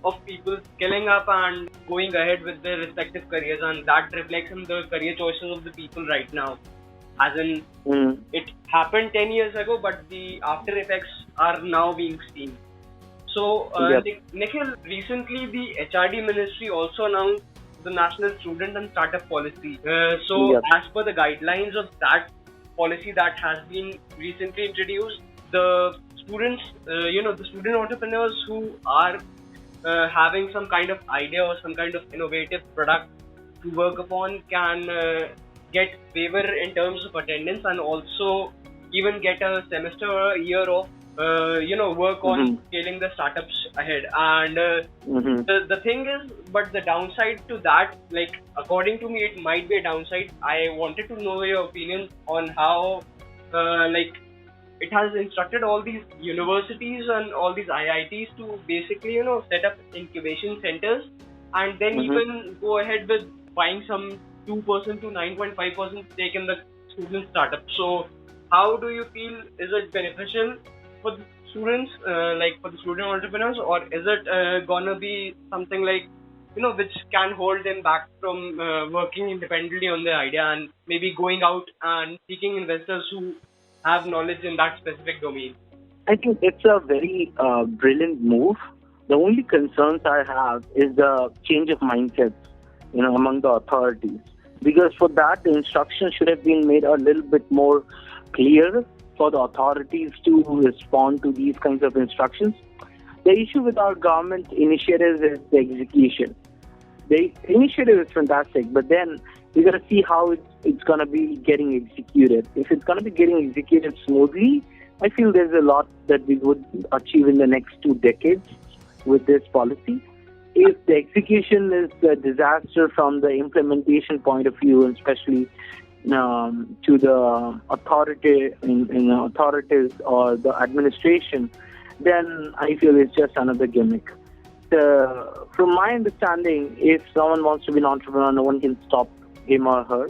Speaker 4: of people scaling up and going ahead with their respective careers, and that reflects in the career choices of the people right now. As in, it happened 10 years ago, but the after effects are now being seen. So, Nikhil, recently the HRD ministry also announced the National Student and Startup Policy. As per the guidelines of that policy that has been recently introduced, the students, the student entrepreneurs who are having some kind of idea or some kind of innovative product to work upon can get waiver in terms of attendance, and also even get a semester or a year of work on scaling the startups ahead. And the thing is, but the downside to that, like according to me, it might be a downside. I wanted to know your opinion on how it has instructed all these universities and all these IITs to basically set up incubation centers, and then even go ahead with buying some 2% to 9.5% stake in the student startup. So how do you feel, is it beneficial for the students, for the student entrepreneurs, or is it gonna be something which can hold them back from working independently on their idea and maybe going out and seeking investors who have knowledge in that specific domain?
Speaker 3: I think it's a very brilliant move. The only concerns I have is the change of mindsets, among the authorities. Because for that, the instructions should have been made a little bit more clear for the authorities to respond to these kinds of instructions. The issue with our government initiatives is the execution. The initiative is fantastic, but then we got to see how it's going to be getting executed. If it's going to be getting executed smoothly, I feel there's a lot that we would achieve in the next 2 decades with this policy. If the execution is a disaster from the implementation point of view, and especially to the authorities or the administration, then I feel it's just another gimmick. From my understanding, if someone wants to be an entrepreneur, no one can stop him or her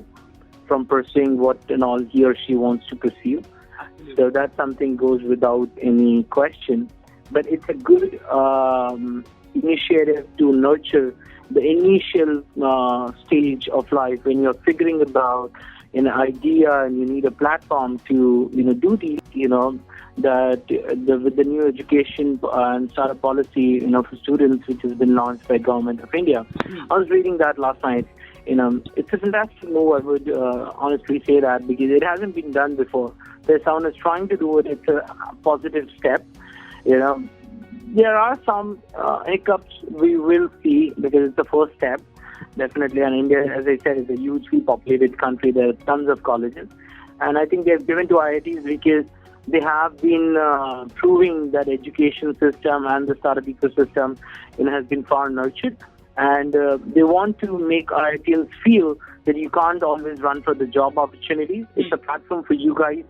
Speaker 3: from pursuing what and all he or she wants to pursue.
Speaker 4: Absolutely.
Speaker 3: So that something goes without any question. But it's a good initiative to nurture the initial stage of life when you're figuring about an idea and you need a platform to do these, that with the new education and startup policy for students, which has been launched by Government of India. I was reading that last night. It's a fantastic move, I would honestly say that, because it hasn't been done before. So if someone is trying to do it, it's a positive step. There are some hiccups we will see because it's the first step, definitely. And India, as I said, is a hugely populated country. There are tons of colleges. And I think they've given to IITs because they have been proving that education system and the startup ecosystem has been far nurtured. And they want to make IITs feel that you can't always run for the job opportunities. It's a platform for you guys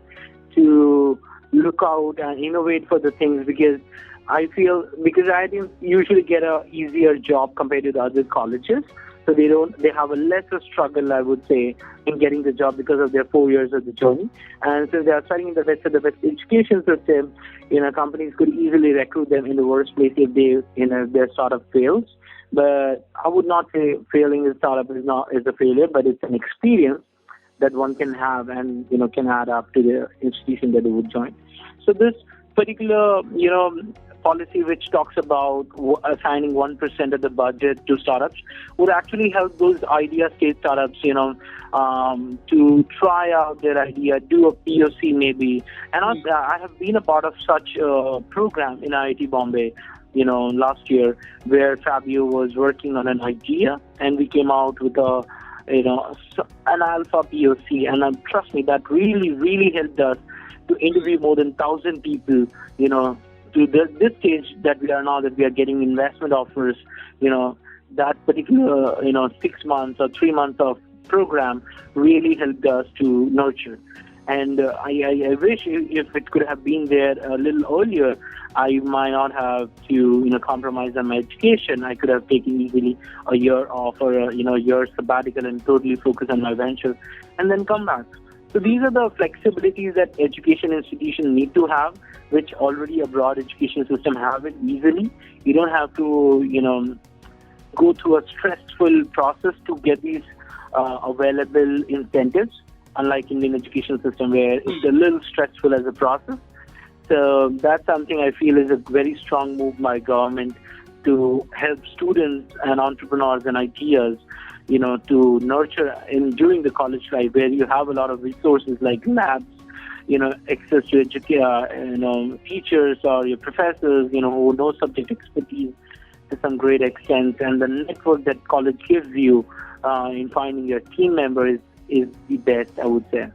Speaker 3: to look out and innovate for the things, because I feel, because IITs usually get a easier job compared to the other colleges. So So they have a lesser struggle, I would say, in getting the job because of their 4 years of the journey. And since they are studying in the best of the best education system, companies could easily recruit them in the worst place if their startup fails. But I would not say failing in startup is a failure, but it's an experience that one can have and can add up to the institution that they would join. So this particular policy which talks about assigning 1% of the budget to startups would actually help those idea stage startups to try out their idea, do a POC maybe. And I have been a part of such a program in IIT Bombay last year, where Phabio was working on an idea, and we came out with an alpha POC, and trust me, that really helped us to interview more than 1,000 people, to this stage that we are now, that we are getting investment offers. That particular 6 months or 3 months of program really helped us to nurture. And I wish if it could have been there a little earlier, I might not have to compromise on my education. I could have taken easily a year off or a year sabbatical and totally focus on my venture and then come back. So these are the flexibilities that education institutions need to have, which already a broad education system have it easily. You don't have to go through a stressful process to get these available incentives, unlike Indian education system where it's a little stressful as a process. So that's something I feel is a very strong move by government to help students and entrepreneurs and ideas, to nurture during the college life, where you have a lot of resources like labs, access to teachers or your professors, who know subject expertise to some great extent, and the network that college gives you in finding your team members is the best, I would say.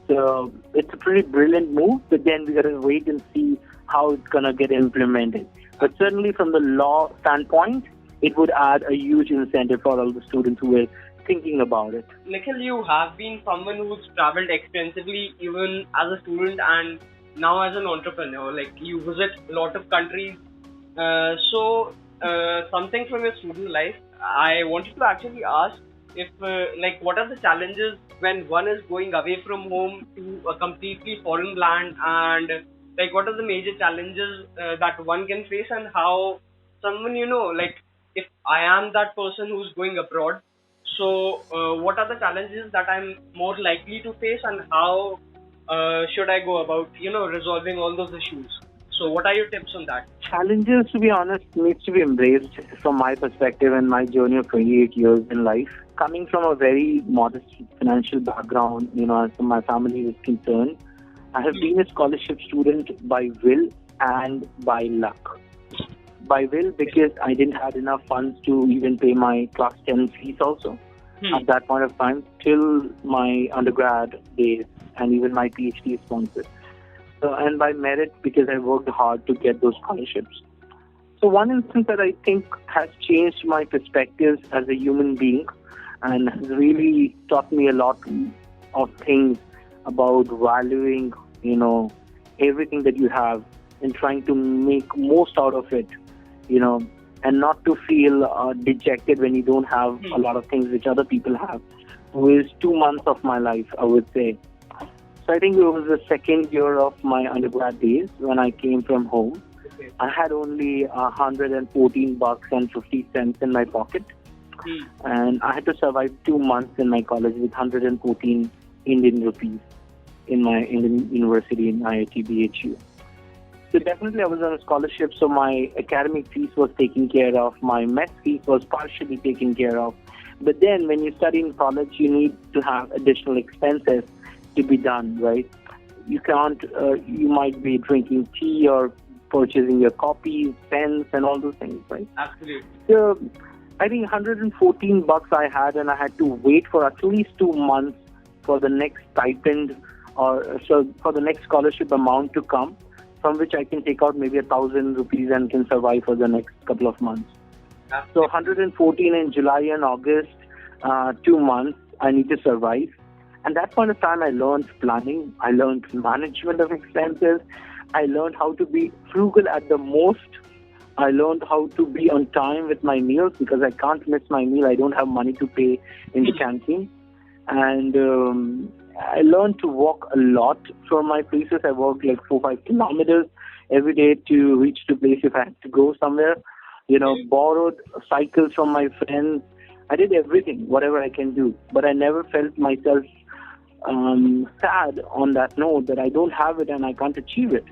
Speaker 3: So it's a pretty brilliant move, but then we got to wait and see how it's going to get implemented. But certainly from the law standpoint, it would add a huge incentive for all the students who were thinking about it.
Speaker 4: Nikhil, you have been someone who's traveled extensively even as a student and now as an entrepreneur. Like, you visit a lot of countries. So something from your student life, I wanted to actually ask if what are the challenges when one is going away from home to a completely foreign land, and what are the major challenges that one can face, and how someone if I am that person who's going abroad, so what are the challenges that I'm more likely to face, and how should I go about resolving all those issues? So what are your tips on that?
Speaker 3: Challenges, to be honest, needs to be embraced from my perspective and my journey of 28 years in life. Coming from a very modest financial background, as far as my family is concerned, I have been a scholarship student by will and by luck. By will, because I didn't have enough funds to even pay my class 10 fees also at that point of time, till my undergrad days and even my Ph.D. sponsored. So, and by merit, because I worked hard to get those scholarships. So one instance that I think has changed my perspectives as a human being and has really taught me a lot of things about valuing, everything that you have and trying to make most out of it, and not to feel dejected when you don't have a lot of things which other people have, was 2 months of my life, I would say. So I think it was the second year of my undergrad days when I came from home. Okay. I had only $114.50 in my pocket. And I had to survive 2 months in my college with 114 Indian rupees in my Indian university in IIT-BHU. So definitely I was on a scholarship, so my academic fees was taken care of, my mess fees was partially taken care of. But then when you study in college, you need to have additional expenses to be done, right? You can't, you might be drinking tea or purchasing your copies, pens, and all those things, right?
Speaker 4: Absolutely.
Speaker 3: So I think $114 I had, and I had to wait for at least 2 months for the next stipend or so for the next scholarship amount to come, from which I can take out maybe 1,000 rupees and can survive for the next couple of months. So 114 in July and August, 2 months, I need to survive. And that point of time, I learned planning, I learned management of expenses, I learned how to be frugal at the most I learned how to be on time with my meals because I can't miss my meal. I don't have money to pay in the canteen. And I learned to walk a lot from my places. I walked like 4-5 kilometers every day to reach the place if I had to go somewhere. Borrowed cycles from my friends. I did everything, whatever I can do. But I never felt myself sad on that note that I don't have it and I can't achieve it.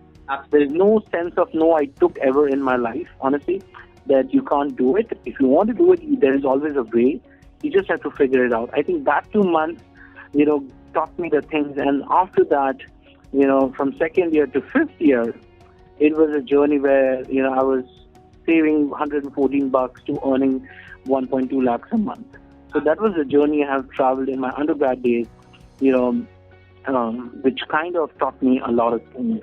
Speaker 3: There is no sense of no I took ever in my life, honestly, that you can't do it. If you want to do it, there is always a way. You just have to figure it out. I think that 2 months, taught me the things. And after that, from second year to fifth year, it was a journey where, I was saving $114 to earning 1.2 lakhs a month. So that was the journey I have traveled in my undergrad days, which kind of taught me a lot of things.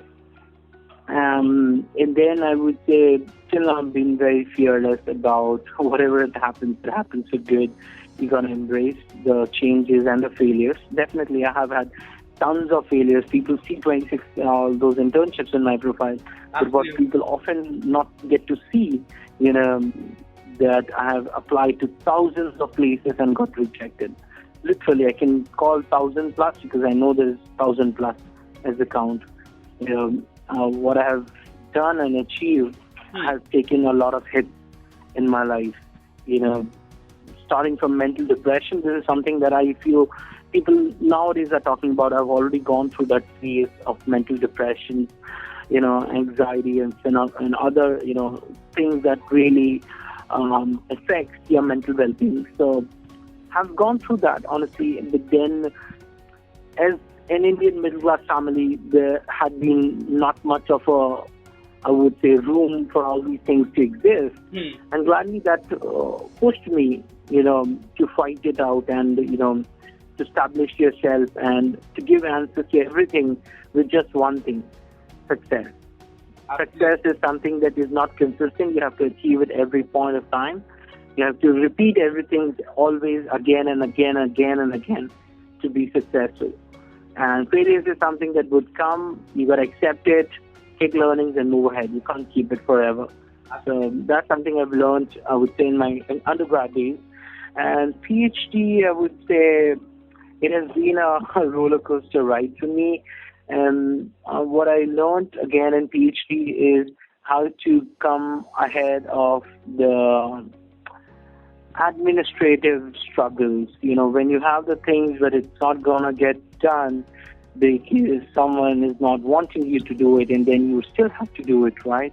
Speaker 3: And then I would say, till now, I've been very fearless about whatever it happens for good. You're going to embrace the changes and the failures. Definitely, I have had tons of failures. People see 26, all those internships in my profile. But what people often not get to see, that I have applied to thousands of places and got rejected. Literally, I can call 1,000 plus because I know there's 1,000 plus as the count. What I have done and achieved has taken a lot of hits in my life. Starting from mental depression, this is something that I feel people nowadays are talking about. I've already gone through that phase of mental depression, anxiety and other, things that really affects your mental well-being. So I've gone through that, honestly. But then, as an Indian middle-class family, there had been not much of I would say, room for all these things to exist. And gladly that pushed me, to fight it out and, to establish yourself and to give answers to everything with just one thing, success. Success is something that is not consistent. You have to achieve it every point of time. You have to repeat everything always again and again and again and again to be successful. And failures is something that would come. You got to accept it, take learnings, and move ahead. You can't keep it forever. So that's something I've learned, I would say, in my undergrad days. And PhD, I would say, it has been a roller coaster ride for me. And what I learned again in PhD is how to come ahead of the administrative struggles. When you have the things but it's not going to get done because someone is not wanting you to do it, and then you still have to do it, right?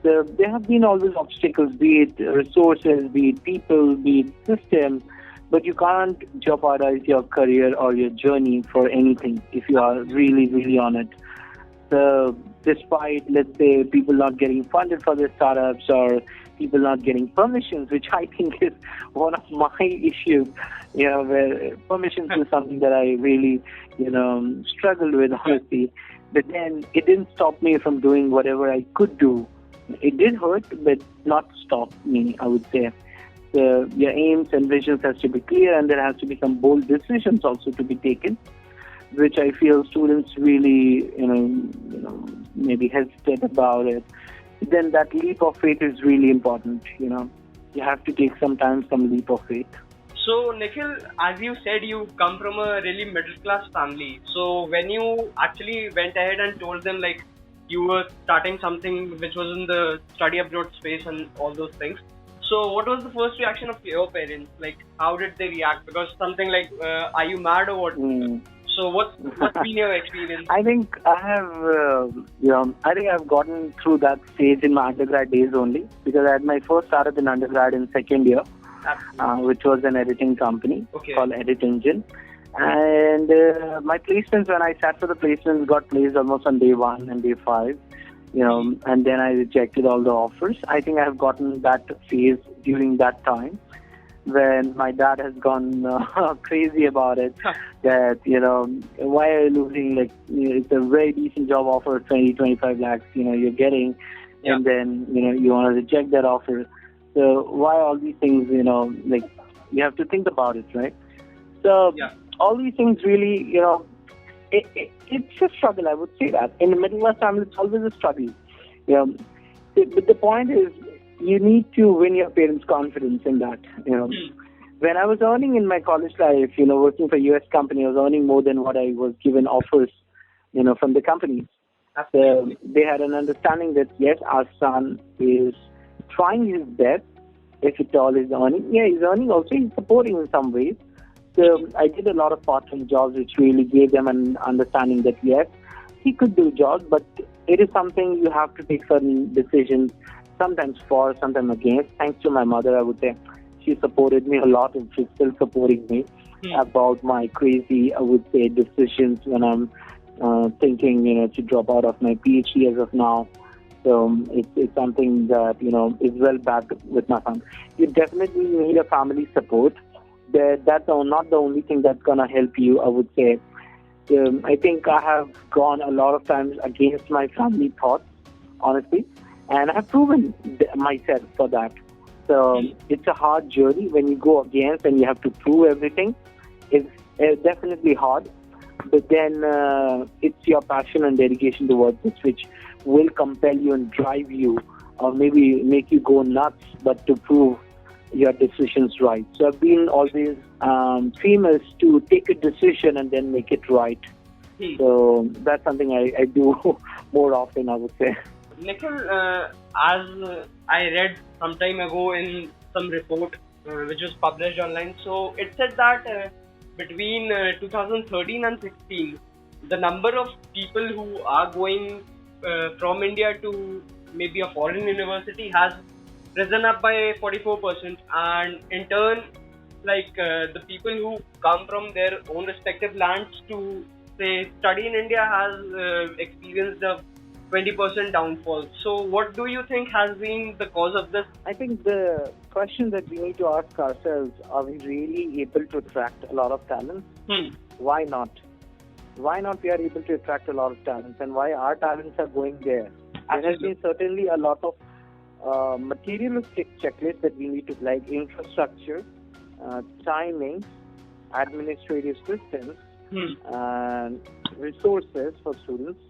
Speaker 3: So there have been always obstacles, be it resources, be it people, be it systems, but you can't jeopardize your career or your journey for anything if you are really, really on it. So despite, let's say, people not getting funded for their startups or people not getting permissions, which I think is one of my issues, where permissions is something that I really, struggled with, honestly. But then it didn't stop me from doing whatever I could do. It did hurt, but not stop me, I would say. So your aims and visions has to be clear, and there has to be some bold decisions also to be taken, which I feel students really, maybe hesitate about it. Then that leap of faith is really important, You have to take some leap of faith.
Speaker 4: So, Nikhil, as you said, you come from a really middle-class family. So, when you actually went ahead and told them, like, you were starting something which was in the study abroad space and all those things, so what was the first reaction of your parents? Like, how did they react? Because something like, are you mad or what? So what's been your experience?
Speaker 3: I think I have, I've gotten through that stage in my undergrad days only, because I had my first startup in undergrad in second year, which was an editing company called Edit Engine. And my placements, when I sat for the placements, got placed almost on day 1 and day 5. And then I rejected all the offers. I think I have gotten that phase during that time when my dad has gone crazy about it, that, why are you losing, like, it's a very decent job offer, 20-25 lakhs, you're getting, and then, you want to reject that offer. So why all these things, like, you have to think about it, right? So all these things really, it's a struggle, I would say that. In the middle class family, it's always a struggle. But the point is, you need to win your parents' confidence in that. When I was earning in my college life, working for a US company, I was earning more than what I was given offers, from the company. So they had an understanding that yes, our son is trying his best. If at all is earning, he's earning. Also, he's supporting in some ways. So I did a lot of part-time jobs, which really gave them an understanding that yes, he could do jobs, but it is something you have to take certain decisions, sometimes for, sometimes against. Thanks to my mother, I would say, she supported me a lot, and she's still supporting me about my crazy, I would say, decisions when I'm thinking, to drop out of my Ph.D. as of now. So it's something that, is well backed with my family. You definitely need a family support. That's not the only thing that's going to help you, I would say. I think I have gone a lot of times against my family thoughts, honestly, and I have proven myself for that. So it's a hard journey when you go against and you have to prove everything. It's definitely hard. But then it's your passion and dedication towards it which will compel you and drive you, or maybe make you go nuts, but to prove your decisions right. So I've been always famous to take a decision and then make it right. So that's something I do more often, I would say.
Speaker 4: Nikhil, as I read some time ago in some report which was published online, so it said that between 2013 and 16, the number of people who are going from India to maybe a foreign university has risen up by 44%, and in turn, the people who come from their own respective lands to say study in India has experienced a 20% downfall. So what do you think has been the cause of this?
Speaker 3: I think the question that we need to ask ourselves, are we really able to attract a lot of talent? Why not? Why not we are able to attract a lot of talents, and why our talents are going there? There has been certainly a lot of materialistic checklists that we need to, like infrastructure, timing, administrative systems, and resources for students,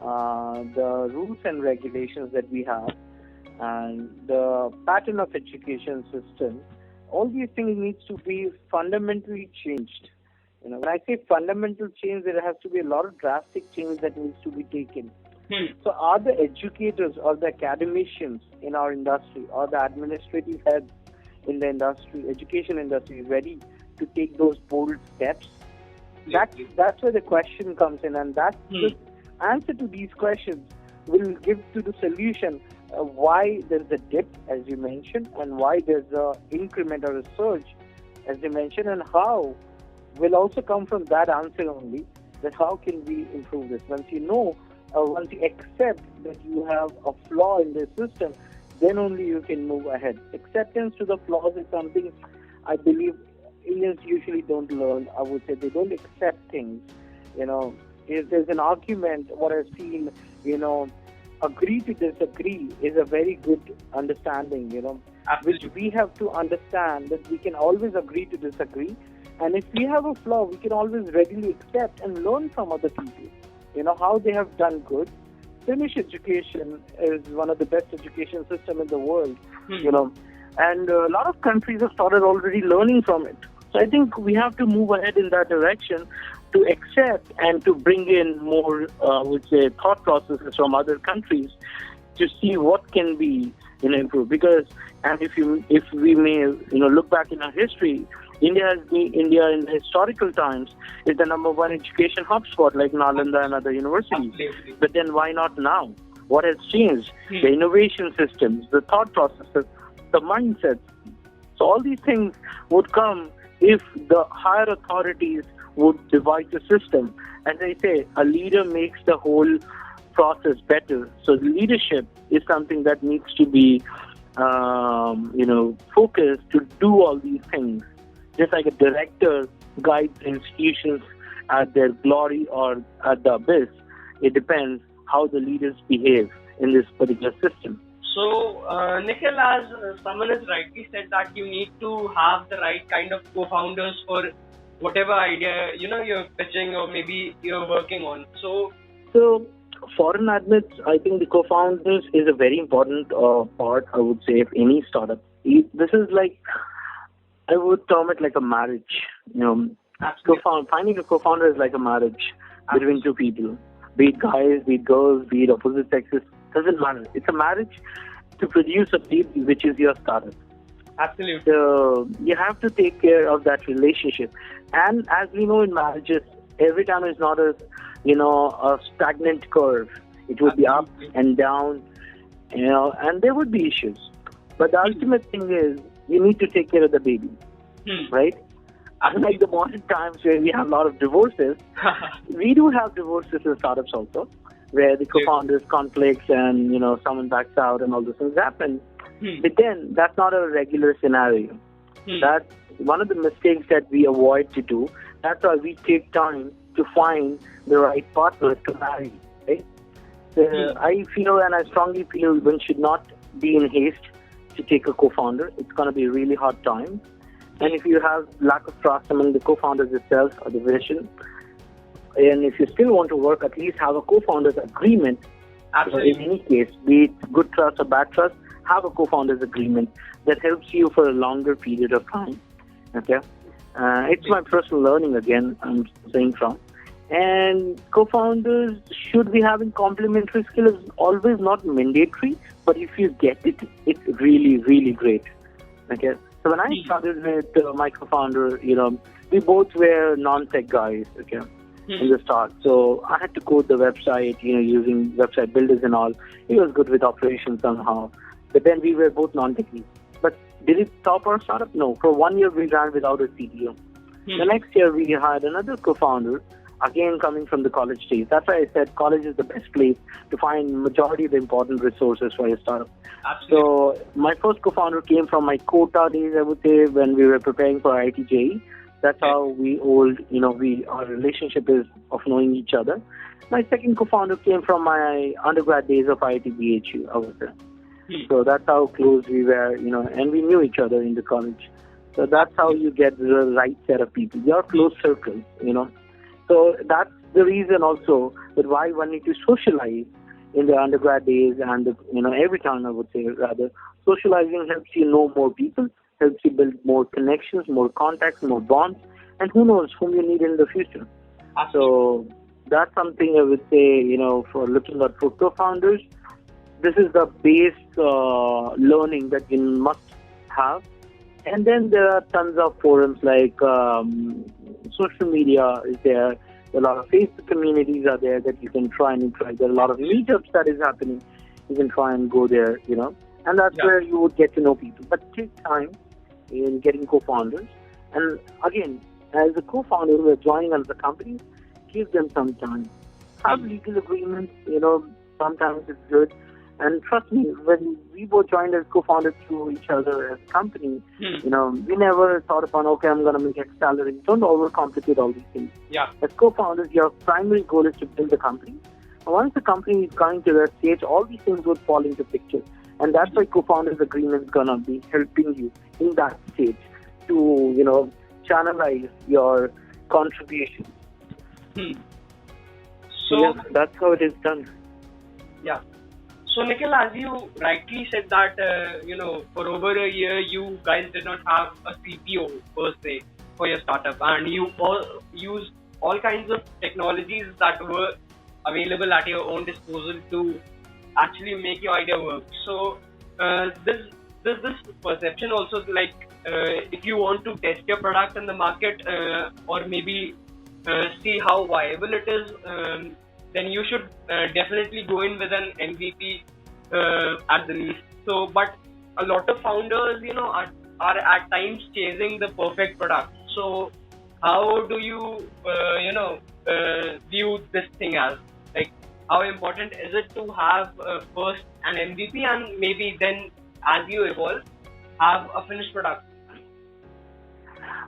Speaker 3: the rules and regulations that we have, and the pattern of education system. All these things needs to be fundamentally changed. When I say fundamental change, there has to be a lot of drastic change that needs to be taken. So are the educators or the academicians in our industry or the administrative heads in the industry, education industry, ready to take those bold steps? That's where the question comes in, and that's the answer to these questions will give to the solution why there's a dip, as you mentioned, and why there's a increment or a surge, as you mentioned, and how will also come from that answer only, that how can we improve this? Once you accept that you have a flaw in the system, then only you can move ahead. Acceptance to the flaws is something I believe Indians usually don't learn. I would say they don't accept things. If there's an argument, what I've seen, agree to disagree is a very good understanding, which we have to understand that we can always agree to disagree. And if we have a flaw, we can always readily accept and learn from other people, how they have done good. Finnish education is one of the best education system in the world, and a lot of countries have started already learning from it. So I think we have to move ahead in that direction to accept and to bring in more, thought processes from other countries to see what can be, improved. Because, and if we may, look back in our history, India in the historical times is the number one education hotspot, like Nalanda and other universities.
Speaker 4: Absolutely.
Speaker 3: But then why not now? What has changed? The innovation systems, the thought processes, the mindsets. So all these things would come if the higher authorities would devise a system. As I say, a leader makes the whole process better. So leadership is something that needs to be, focused to do all these things. Just like a director guides institutions at their glory or at the abyss, it depends how the leaders behave in this particular system.
Speaker 4: So, Nikhil, as someone has rightly said that you need to have the right kind of co-founders for whatever idea, you're pitching or maybe you're working on. So
Speaker 3: foreign admits, I think the co-founders is a very important part, I would say, of any startup. This is like, I would term it like a marriage. Finding a co-founder is like a marriage between two people. Be it guys, be it girls, be it opposite sexes, doesn't matter. It's a marriage to produce a baby, which is your startup.
Speaker 4: Absolutely.
Speaker 3: So you have to take care of that relationship. And as we know in marriages, every time is not a stagnant curve. It would be up and down, and there would be issues. But the ultimate thing is you need to take care of the baby, right? Unlike the modern times where we have a lot of divorces, we do have divorces in startups also, where the co-founders conflicts and someone backs out and all those things happen. But then that's not a regular scenario. That's one of the mistakes that we avoid to do. That's why we take time to find the right partner to marry. Right? I feel and I strongly feel one should not be in haste to take a co-founder. It's going to be a really hard time. And if you have lack of trust among the co-founders itself or the vision, and if you still want to work, at least have a co-founders agreement.
Speaker 4: Absolutely.
Speaker 3: In any case, be it good trust or bad trust, have a co-founders agreement that helps you for a longer period of time. Okay, it's my personal learning again. I'm saying from, and co-founders should be having complementary skills. Always not mandatory, but if you get it, it's really, really great. Okay. So when I started with my co-founder, we both were non-tech guys, okay, in the start. So I had to code the website, using website builders and all. He was good with operations somehow. But then we were both non-techy. But did it stop our startup? No. For 1 year, we ran without a CTO. The next year, we hired another co-founder, again coming from the college days. That's why I said college is the best place to find majority of the important resources for your startup.
Speaker 4: Absolutely.
Speaker 3: So my first co-founder came from my quota days, I would say, when we were preparing for IIT-BHU. That's how our relationship is of knowing each other. My second co-founder came from my undergrad days of IIT-BHU, I would say. So that's how close we were, and we knew each other in the college. So that's how you get the right set of people, your close circle, So that's the reason also that why one need to socialize in the undergrad days and every time, I would say rather. Socializing helps you know more people, helps you build more connections, more contacts, more bonds, and who knows whom you need in the future. So that's something I would say, for looking at for co-founders. This is the base learning that you must have. And then there are tons of forums like social media is there. A lot of Facebook communities are there that you can try and interact. There are a lot of meetups that is happening. You can try and go there, and that's where you would get to know people. But take time in getting co-founders. And again, as a co-founder who are joining another company, give them some time. Have legal agreements, sometimes it's good. And trust me, when we both joined as co-founders through each other as a company, we never thought upon, okay, I'm going to make X salary. Don't overcomplicate all these things.
Speaker 4: Yeah.
Speaker 3: As co-founders, your primary goal is to build the company. And once the company is coming to that stage, all these things would fall into picture. And that's why co-founders agreement is going to be helping you in that stage to, channelize your contribution.
Speaker 4: So
Speaker 3: yeah, that's how it is done.
Speaker 4: Yeah. So Nikhil, as you rightly said that, for over a year, you guys did not have a CPO per se for your startup, and you all used all kinds of technologies that were available at your own disposal to actually make your idea work. So this perception also, like if you want to test your product in the market or maybe see how viable it is, then you should definitely go in with an MVP at the least. So, but a lot of founders, are at times chasing the perfect product. So, how do you, view this thing as? Like, how important is it to have first an MVP and maybe then, as you evolve, have a finished product?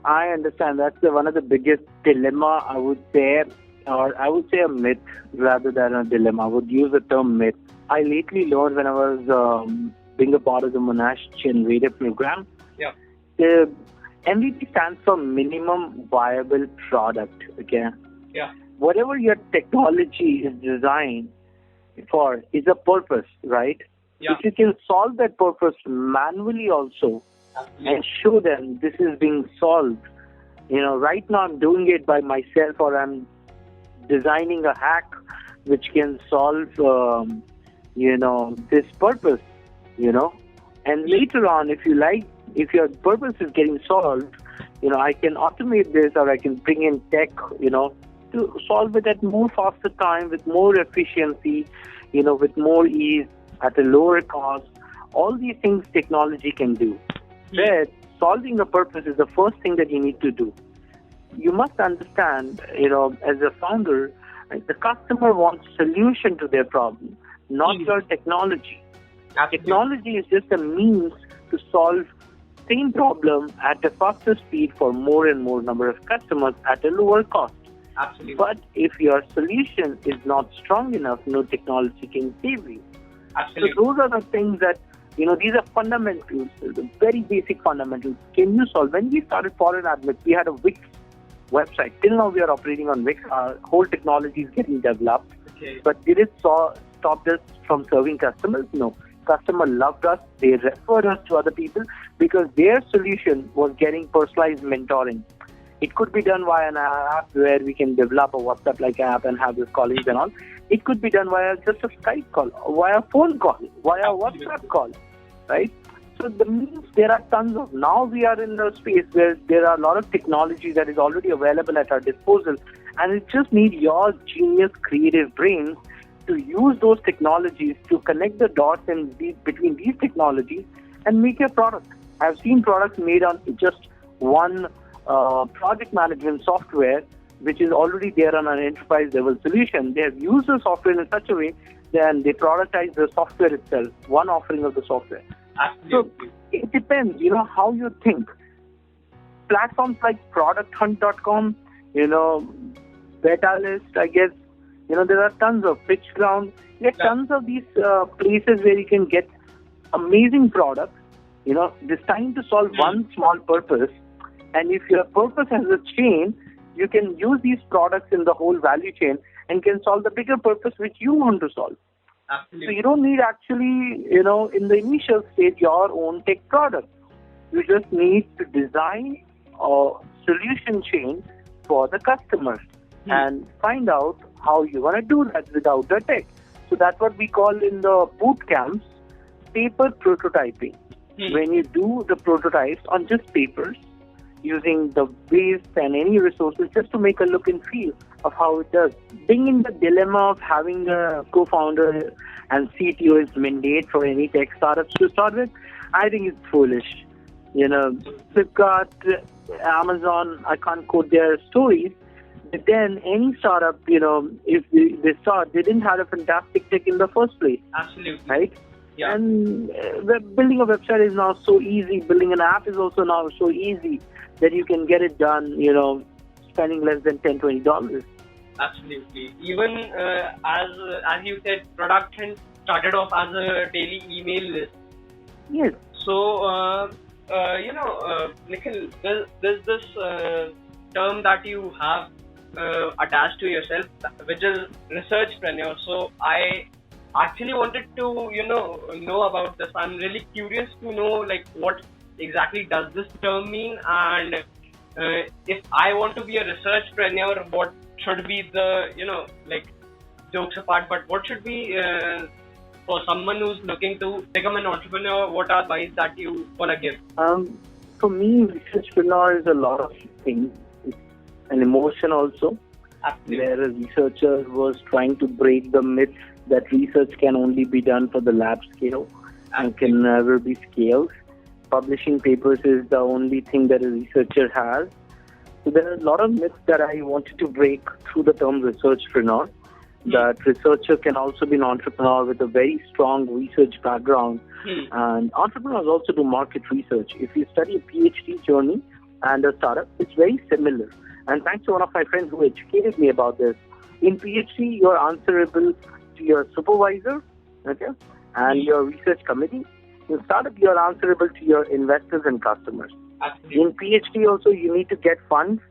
Speaker 3: I understand. That's one of the biggest dilemma, I would say, or I would say a myth rather than a dilemma. I would use the term myth. I lately learned when I was being a part of the Monash and Vader program.
Speaker 4: Yeah.
Speaker 3: The MVP stands for minimum viable product. Okay.
Speaker 4: Yeah.
Speaker 3: Whatever your technology is designed, for is a purpose, right?
Speaker 4: Yeah.
Speaker 3: If you can solve that purpose manually also
Speaker 4: Absolutely.
Speaker 3: and show them this is being solved, right now I'm doing it by myself, or I'm designing a hack which can solve, this purpose, and later on, if your purpose is getting solved, I can automate this, or I can bring in tech, to solve it at more faster time, with more efficiency, with more ease, at a lower cost. All these things technology can do. But solving a purpose is the first thing that you need to do. You must understand, as a founder, the customer wants solution to their problem, not your technology.
Speaker 4: Absolutely.
Speaker 3: Technology is just a means to solve same problem at a faster speed for more and more number of customers at a lower cost.
Speaker 4: Absolutely.
Speaker 3: But if your solution is not strong enough, no technology can save you.
Speaker 4: Absolutely.
Speaker 3: So those are the things that, these are fundamentals, the very basic fundamentals. Can you solve? When we started ForeignAdmits, we had a Wix website. Till now we are operating on Wix. Our whole technology is getting developed.
Speaker 4: Okay.
Speaker 3: But did it stop us from serving customers? No. Customer loved us. They referred us to other people because their solution was getting personalized mentoring. It could be done via an app where we can develop a WhatsApp-like app and have this callings and all. It could be done via just a Skype call, via phone call, via WhatsApp call, right? So the means there are tons of. Now we are in the space where there are a lot of technology that is already available at our disposal, and it just needs your genius, creative brains to use those technologies to connect the dots between these technologies and make a product. I've seen products made on just one project management software, which is already there on an enterprise level solution. They have used the software in such a way that they productize the software itself, one offering of the software.
Speaker 4: Absolutely.
Speaker 3: So it depends, how you think. Platforms like producthunt.com, Medalist, I guess, there are tons of PitchGround. There are tons of these places where you can get amazing products, designed to solve one small purpose. And if your purpose has a chain, you can use these products in the whole value chain and can solve the bigger purpose which you want to solve.
Speaker 4: Absolutely.
Speaker 3: So you don't need actually, in the initial stage, your own tech product. You just need to design a solution chain for the customer and find out how you want to do that without the tech. So that's what we call in the boot camps, paper prototyping. When you do the prototypes on just papers, using the waste and any resources just to make a look and feel of how it does. Being in the dilemma of having a co-founder and CTO is mandate for any tech startups to start with, I think it's foolish. Flipkart, Amazon, I can't quote their stories, but then any startup, if they start, they didn't have a fantastic tech in the first place.
Speaker 4: Absolutely.
Speaker 3: Right?
Speaker 4: Yeah.
Speaker 3: And building a website is now so easy. Building an app is also now so easy that you can get it done, spending less than $10-20.
Speaker 4: Absolutely. Even as you said, Product Hunt started off as a daily email list.
Speaker 3: Yes.
Speaker 4: So, Nikhil, there's this term that you have attached to yourself, which is researchpreneur. So I actually wanted to, know about this. I'm really curious to know, what exactly does this term mean, and if I want to be a researchpreneur, what should be the, jokes apart, but what should be for someone who's looking to become an entrepreneur, what are advice that you want to give?
Speaker 3: For me, researchpreneur is a lot of things. It's an emotion also.
Speaker 4: Absolutely.
Speaker 3: Where a researcher was trying to break the myth that research can only be done for the lab scale and can never be scaled. Publishing papers is the only thing that a researcher has. So there are a lot of myths that I wanted to break through the term researchpreneur. That researcher can also be an entrepreneur with a very strong research background. And entrepreneurs also do market research. If you study a Ph.D. journey and a startup, it's very similar. And thanks to one of my friends who educated me about this. In Ph.D., you're answerable to your supervisor, and your research committee. In startup, you're answerable to your investors and customers.
Speaker 4: Absolutely.
Speaker 3: In PhD also, you need to get funds.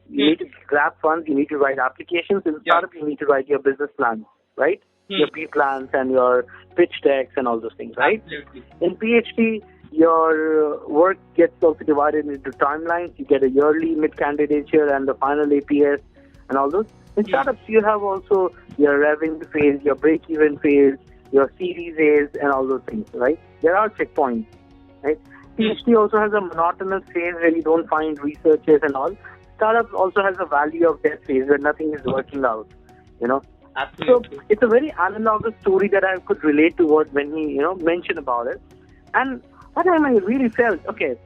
Speaker 3: You need to grab funds. You need to write applications. In startup, you need to write your business plan, right? your pre-plans and your pitch decks and all those things, right?
Speaker 4: Absolutely.
Speaker 3: In PhD, your work gets also divided into timelines. You get a yearly mid-candidature and the final APS and all those. In startups, you have also your revenue phase, your break-even phase, your Series A's and all those things, right? There are checkpoints, right? PhD also has a monotonous phase where you don't find researchers and all. Startup also has a value of death phase where nothing is working out, you know.
Speaker 4: Absolutely.
Speaker 3: So it's a very analogous story that I could relate to what when he, mentioned about it. And that time I really felt, okay,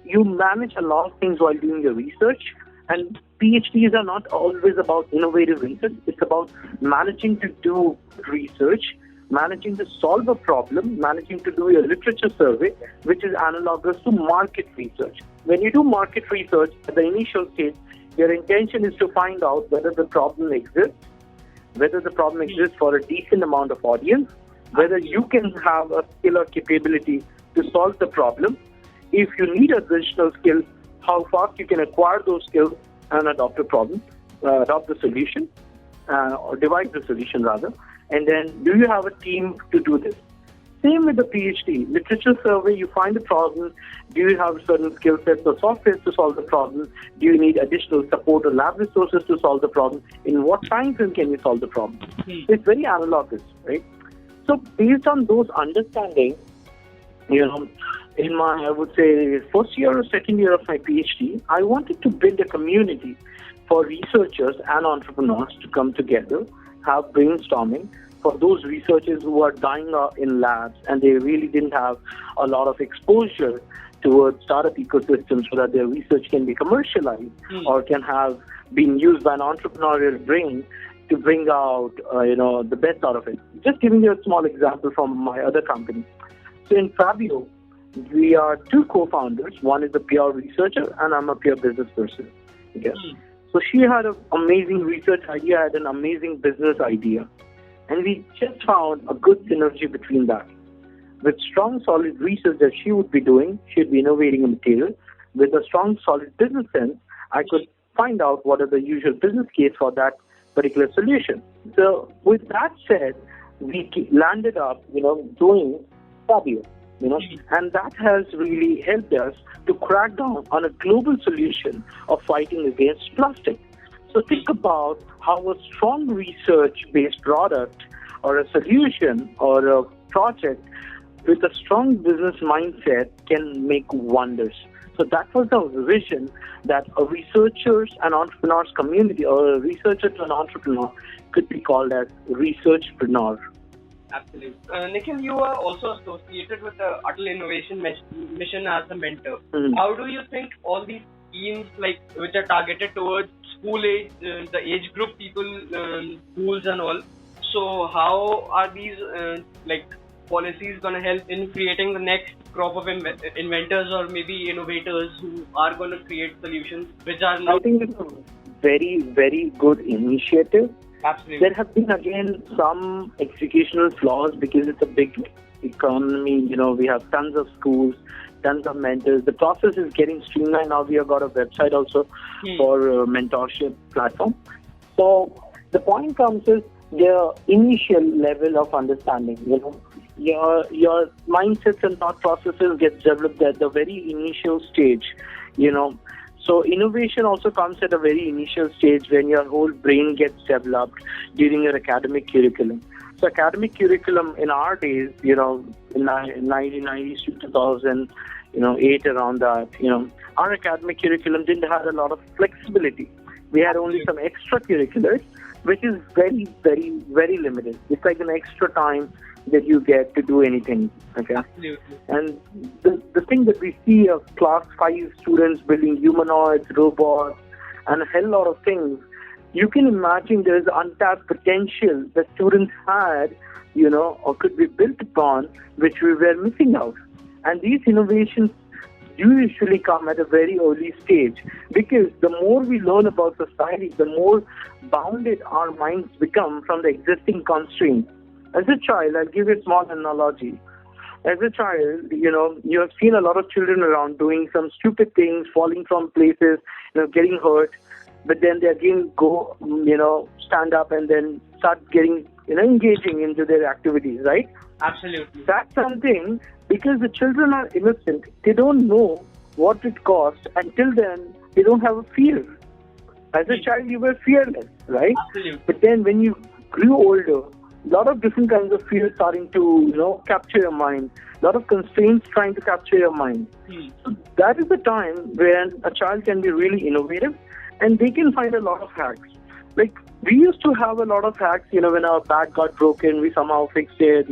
Speaker 3: you manage a lot of things while doing your research, and PhDs are not always about innovative research. It's about managing to do research, managing to solve a problem, managing to do your literature survey, which is analogous to market research. When you do market research at the initial stage, your intention is to find out whether the problem exists, whether the problem exists for a decent amount of audience, whether you can have a skill or capability to solve the problem. If you need additional skills, how fast you can acquire those skills and adopt the solution, or devise the solution rather. And then, do you have a team to do this? Same with the PhD. Literature survey, you find the problem. Do you have certain skill sets or software to solve the problem? Do you need additional support or lab resources to solve the problem? In what time frame can you solve the problem? It's very analogous, right? So based on those understandings, in my, I would say, first year or second year of my PhD, I wanted to build a community for researchers and entrepreneurs to come together, have brainstorming for those researchers who are dying out in labs and they really didn't have a lot of exposure towards startup ecosystems so that their research can be commercialized or can have been used by an entrepreneurial brain to bring out, the best out of it. Just giving you a small example from my other company. So in Phabio, we are two co-founders. One is a pure researcher and I'm a pure business person. Okay? So she had an amazing research idea, I had an amazing business idea. And we just found a good synergy between that. With strong, solid research that she would be doing, she'd be innovating a material. With a strong, solid business sense, I could find out what are the usual business case for that particular solution. So with that said, we landed up, doing Phabio, and that has really helped us to crack down on a global solution of fighting against plastic. So think about how a strong research-based product or a solution or a project with a strong business mindset can make wonders. So that was the vision that a researchers and entrepreneurs community or a researcher to an entrepreneur could be called as researchpreneur.
Speaker 4: Absolutely. Nikhil, you are also associated with the Atal Innovation Mission as a mentor. How do you think all these schemes which are targeted towards school age, the age group people, schools and all, so how are these policies going to help in creating the next crop of inventors or maybe innovators who are going to create solutions which are
Speaker 3: I think it's a very, very good initiative.
Speaker 4: Absolutely.
Speaker 3: There have been, again, some executional flaws because it's a big economy. We have tons of schools, tons of mentors. The process is getting streamlined. Now we have got a website also for mentorship platform. So the point comes is the initial level of understanding. Your mindsets and thought processes get developed at the very initial stage. So innovation also comes at a very initial stage when your whole brain gets developed during your academic curriculum. So academic curriculum in our days, in 1990s to 2008, around that, our academic curriculum didn't have a lot of flexibility. We had only some extracurriculars, which is very, very, very limited. It's like an extra time that you get to do anything. Okay.
Speaker 4: Absolutely.
Speaker 3: And the thing that we see of class 5 students building humanoids, robots, and a hell lot of things, you can imagine there is untapped potential that students had, or could be built upon, which we were missing out. And these innovations do usually come at a very early stage because the more we learn about society, the more bounded our minds become from the existing constraints. As a child, I'll give you a small analogy. As a child, you have seen a lot of children around doing some stupid things, falling from places, getting hurt, but then they again go, stand up and then start getting engaging into their activities, right?
Speaker 4: Absolutely.
Speaker 3: That's something, because the children are innocent. They don't know what it costs. Until then, they don't have a fear. As a child, you were fearless, right?
Speaker 4: Absolutely.
Speaker 3: But then when you grew older, a lot of different kinds of fears starting to, capture your mind. A lot of constraints trying to capture your mind. So that is the time when a child can be really innovative, and they can find a lot of hacks. Like, we used to have a lot of hacks, when our bat got broken, we somehow fixed it,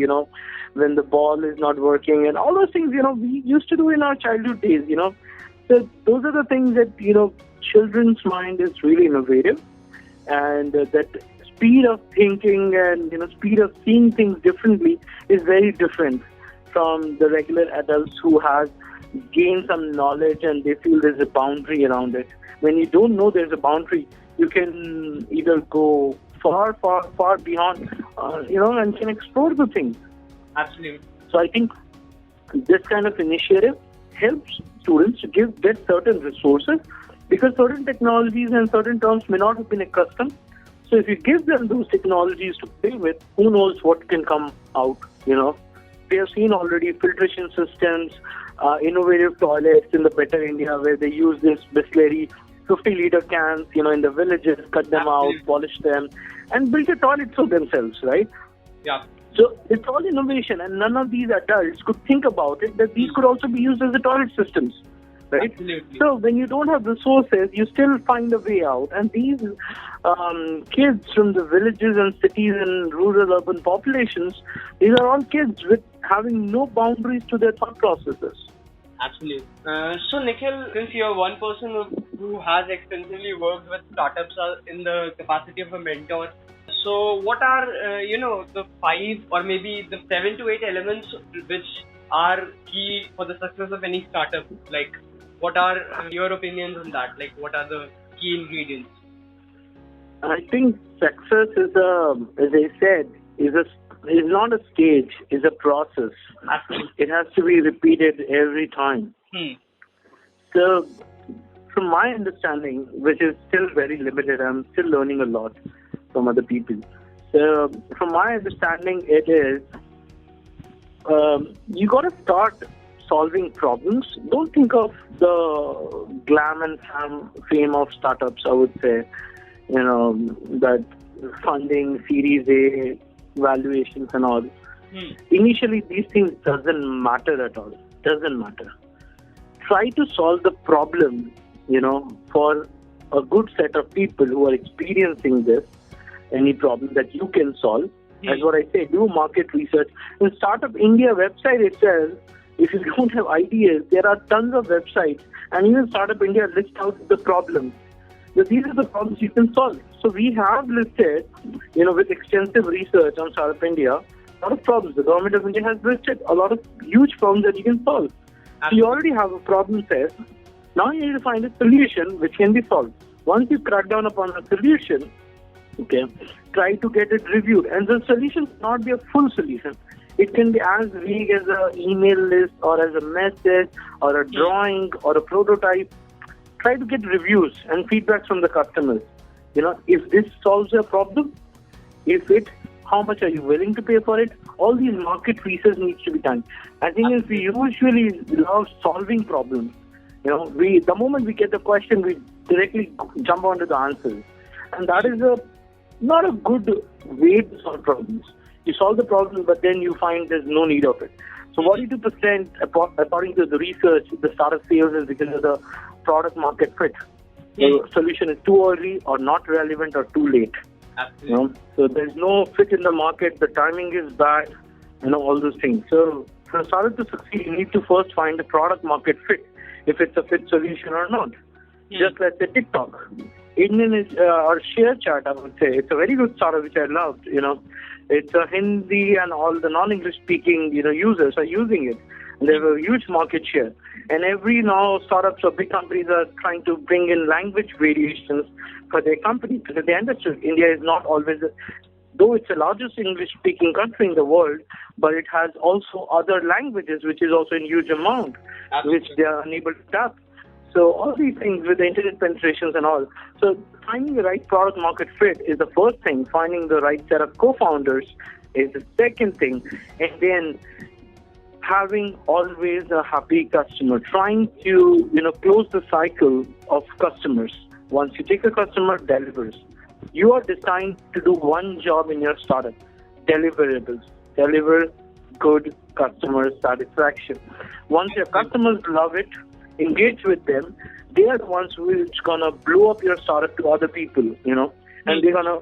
Speaker 3: when the ball is not working, and all those things, we used to do in our childhood days, So those are the things that, children's mind is really innovative, and that speed of thinking and, speed of seeing things differently is very different from the regular adults who has gained some knowledge and they feel there's a boundary around it. When you don't know there's a boundary, you can either go far, far, far beyond, and can explore the things.
Speaker 4: Absolutely.
Speaker 3: So I think this kind of initiative helps students to get certain resources, because certain technologies and certain terms may not have been accustomed. So if you give them those technologies to play with, who knows what can come out, We have seen already filtration systems, innovative toilets in the Better India, where they use this Bisleri 50-liter cans, in the villages, cut them out, polish them, and build a toilet for themselves, right?
Speaker 4: Yeah.
Speaker 3: So it's all innovation, and none of these adults could think about it, that these could also be used as the toilet systems, right?
Speaker 4: Absolutely.
Speaker 3: So when you don't have resources, you still find a way out. And these kids from the villages and cities and rural urban populations, these are all kids with having no boundaries to their thought processes.
Speaker 4: Absolutely. So Nikhil, since you're one person who has extensively worked with startups in the capacity of a mentor, so what are the 5 or maybe the 7 to 8 elements which are key for the success of any startup? Like, what are your opinions on that? Like, what are the key ingredients?
Speaker 3: I think success is as I said, is not a stage, is a process.
Speaker 4: Absolutely.
Speaker 3: It has to be repeated every time. So, from my understanding, which is still very limited, I'm still learning a lot from other people. So, from my understanding, it is you got to start solving problems. Don't think of the glam and fame of startups, I would say. That funding, Series A, valuations and all. Initially, these things doesn't matter at all. Doesn't matter. Try to solve the problem, for a good set of people who are experiencing this, any problem that you can solve. That's what I say, do market research. In Startup India website itself, if you don't have ideas, there are tons of websites, and even Startup India lists out the problems. So these are the problems you can solve. So we have listed, with extensive research on Startup India, a lot of problems. The government of India has listed a lot of huge problems that you can solve. So you already have a problem set. Now you need to find a solution which can be solved. Once you crack down upon a solution, try to get it reviewed. And the solution cannot be a full solution. It can be as vague as an email list or as a message or a drawing or a prototype. Try to get reviews and feedback from the customers. If this solves your problem, how much are you willing to pay for it? All these market research needs to be done. I think we usually love solving problems. The moment we get the question, we directly jump onto the answers. And that is not a good way to solve problems. You solve the problem, but then you find there's no need of it. So 42%, according to the research, the startup fails is because of the product market fit. The solution is too early or not relevant or too late. So there's no fit in the market, the timing is bad, all those things. So for a startup to succeed, you need to first find the product market fit, if it's a fit solution or not. Just let's say TikTok. Indian is or ShareChat, I would say. It's a very good startup which I loved. It's a Hindi and all the non-English speaking users are using it. And they have a huge market share. And every now startups or big companies are trying to bring in language variations for their company, because they understood India is not always, though it's the largest English-speaking country in the world, but it has also other languages, which is also in huge amount, which they are unable to tap. So all these things with the internet penetrations and all. So finding the right product market fit is the first thing. Finding the right set of co-founders is the second thing. And then having always a happy customer, trying to, close the cycle of customers. Once you take a customer, delivers. You are designed to do one job in your startup, deliverables. Deliver good customer satisfaction. Once your customers love it, engage with them, they are the ones who is going to blow up your startup to other people, and they're going to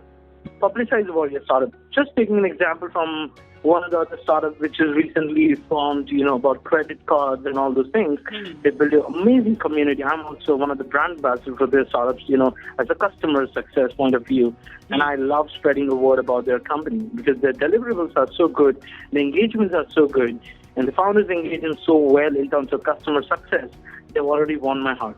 Speaker 3: publicize about your startup. Just taking an example from one of the other startups which is recently formed, about credit cards and all those things. They built an amazing community. I'm also one of the brand ambassadors for their startups, as a customer success point of view. And I love spreading the word about their company because their deliverables are so good, the engagements are so good, and the founders engage in so well in terms of customer success. They've already won my heart.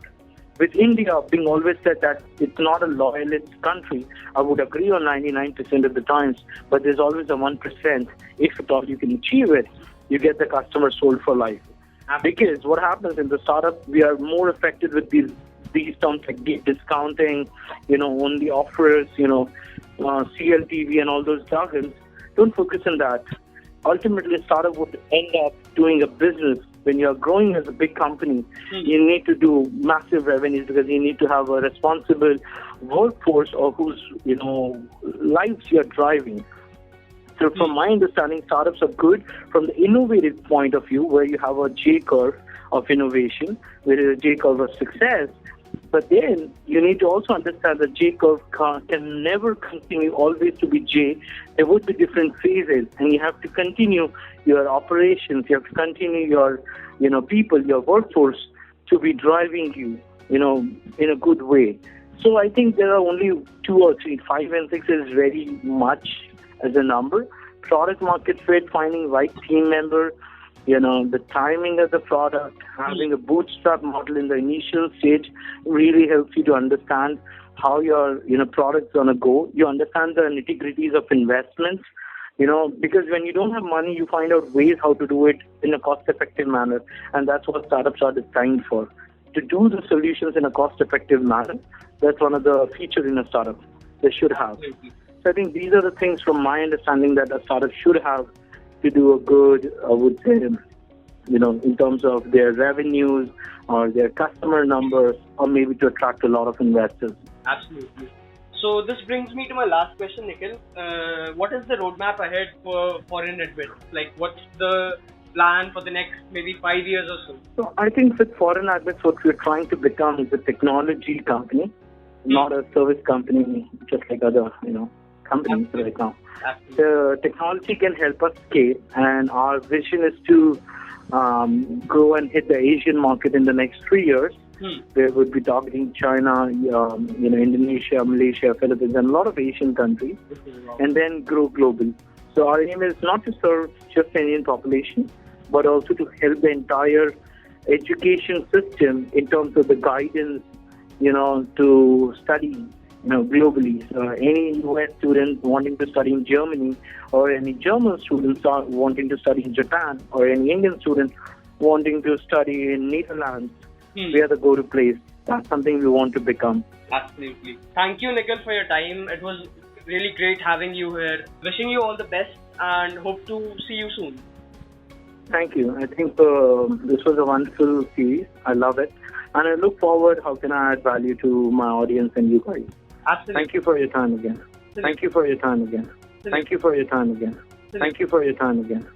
Speaker 3: With India being always said that it's not a loyalist country, I would agree on 99% of the times, but there's always a 1%. If at all you can achieve it, you get the customer sold for life. Because what happens in the startup, we are more affected with these terms like deep discounting, only offers, CLTV and all those jargons. Don't focus on that. Ultimately, a startup would end up doing a business. When you're growing as a big company, you need to do massive revenues because you need to have a responsible workforce or whose, lives you're driving. So from my understanding, startups are good from the innovative point of view where you have a J curve of innovation, where is a J curve of success. But then you need to also understand that J curve can never continue always to be J. There would be different phases, and you have to continue your operations. You have to continue your, people, your workforce to be driving you, in a good way. So I think there are only 2 or 3. 5 and 6 is very much as a number. Product market fit, finding right team member, the timing of the product, having a bootstrap model in the initial stage really helps you to understand how your, product's going to go. You understand the nitty-gritties of investments, because when you don't have money, you find out ways how to do it in a cost-effective manner. And that's what startups are designed for, to do the solutions in a cost-effective manner. That's one of the features in a startup they should have. So I think these are the things from my understanding that a startup should have to do a good, I would say, in terms of their revenues or their customer numbers, or maybe to attract a lot of investors.
Speaker 4: Absolutely. So this brings me to my last question, Nikhil. What is the roadmap ahead for ForeignAdmits? Like, what's the plan for the next maybe 5 years or so?
Speaker 3: So I think with ForeignAdmits, what we're trying to become is a technology company, not a service company, just like other, companies right now. The technology can help us scale, and our vision is to grow and hit the Asian market in the next 3 years. Where we'll be targeting China, Indonesia, Malaysia, Philippines, and a lot of Asian countries, and then grow globally. So our aim is not to serve just the Indian population, but also to help the entire education system in terms of the guidance, to study, globally. So any US student wanting to study in Germany, or any German students wanting to study in Japan, or any Indian student wanting to study in Netherlands, we are the go-to place. That's something we want to become.
Speaker 4: Absolutely. Thank you, Nikhil, for your time. It was really great having you here. Wishing you all the best and hope to see you soon.
Speaker 3: Thank you. I think this was a wonderful series. I love it. And I look forward how can I add value to my audience and you guys.
Speaker 4: Absolutely.
Speaker 3: Thank you for your time again. Thank you for your time again. Thank you for your time again. Thank you for your time again.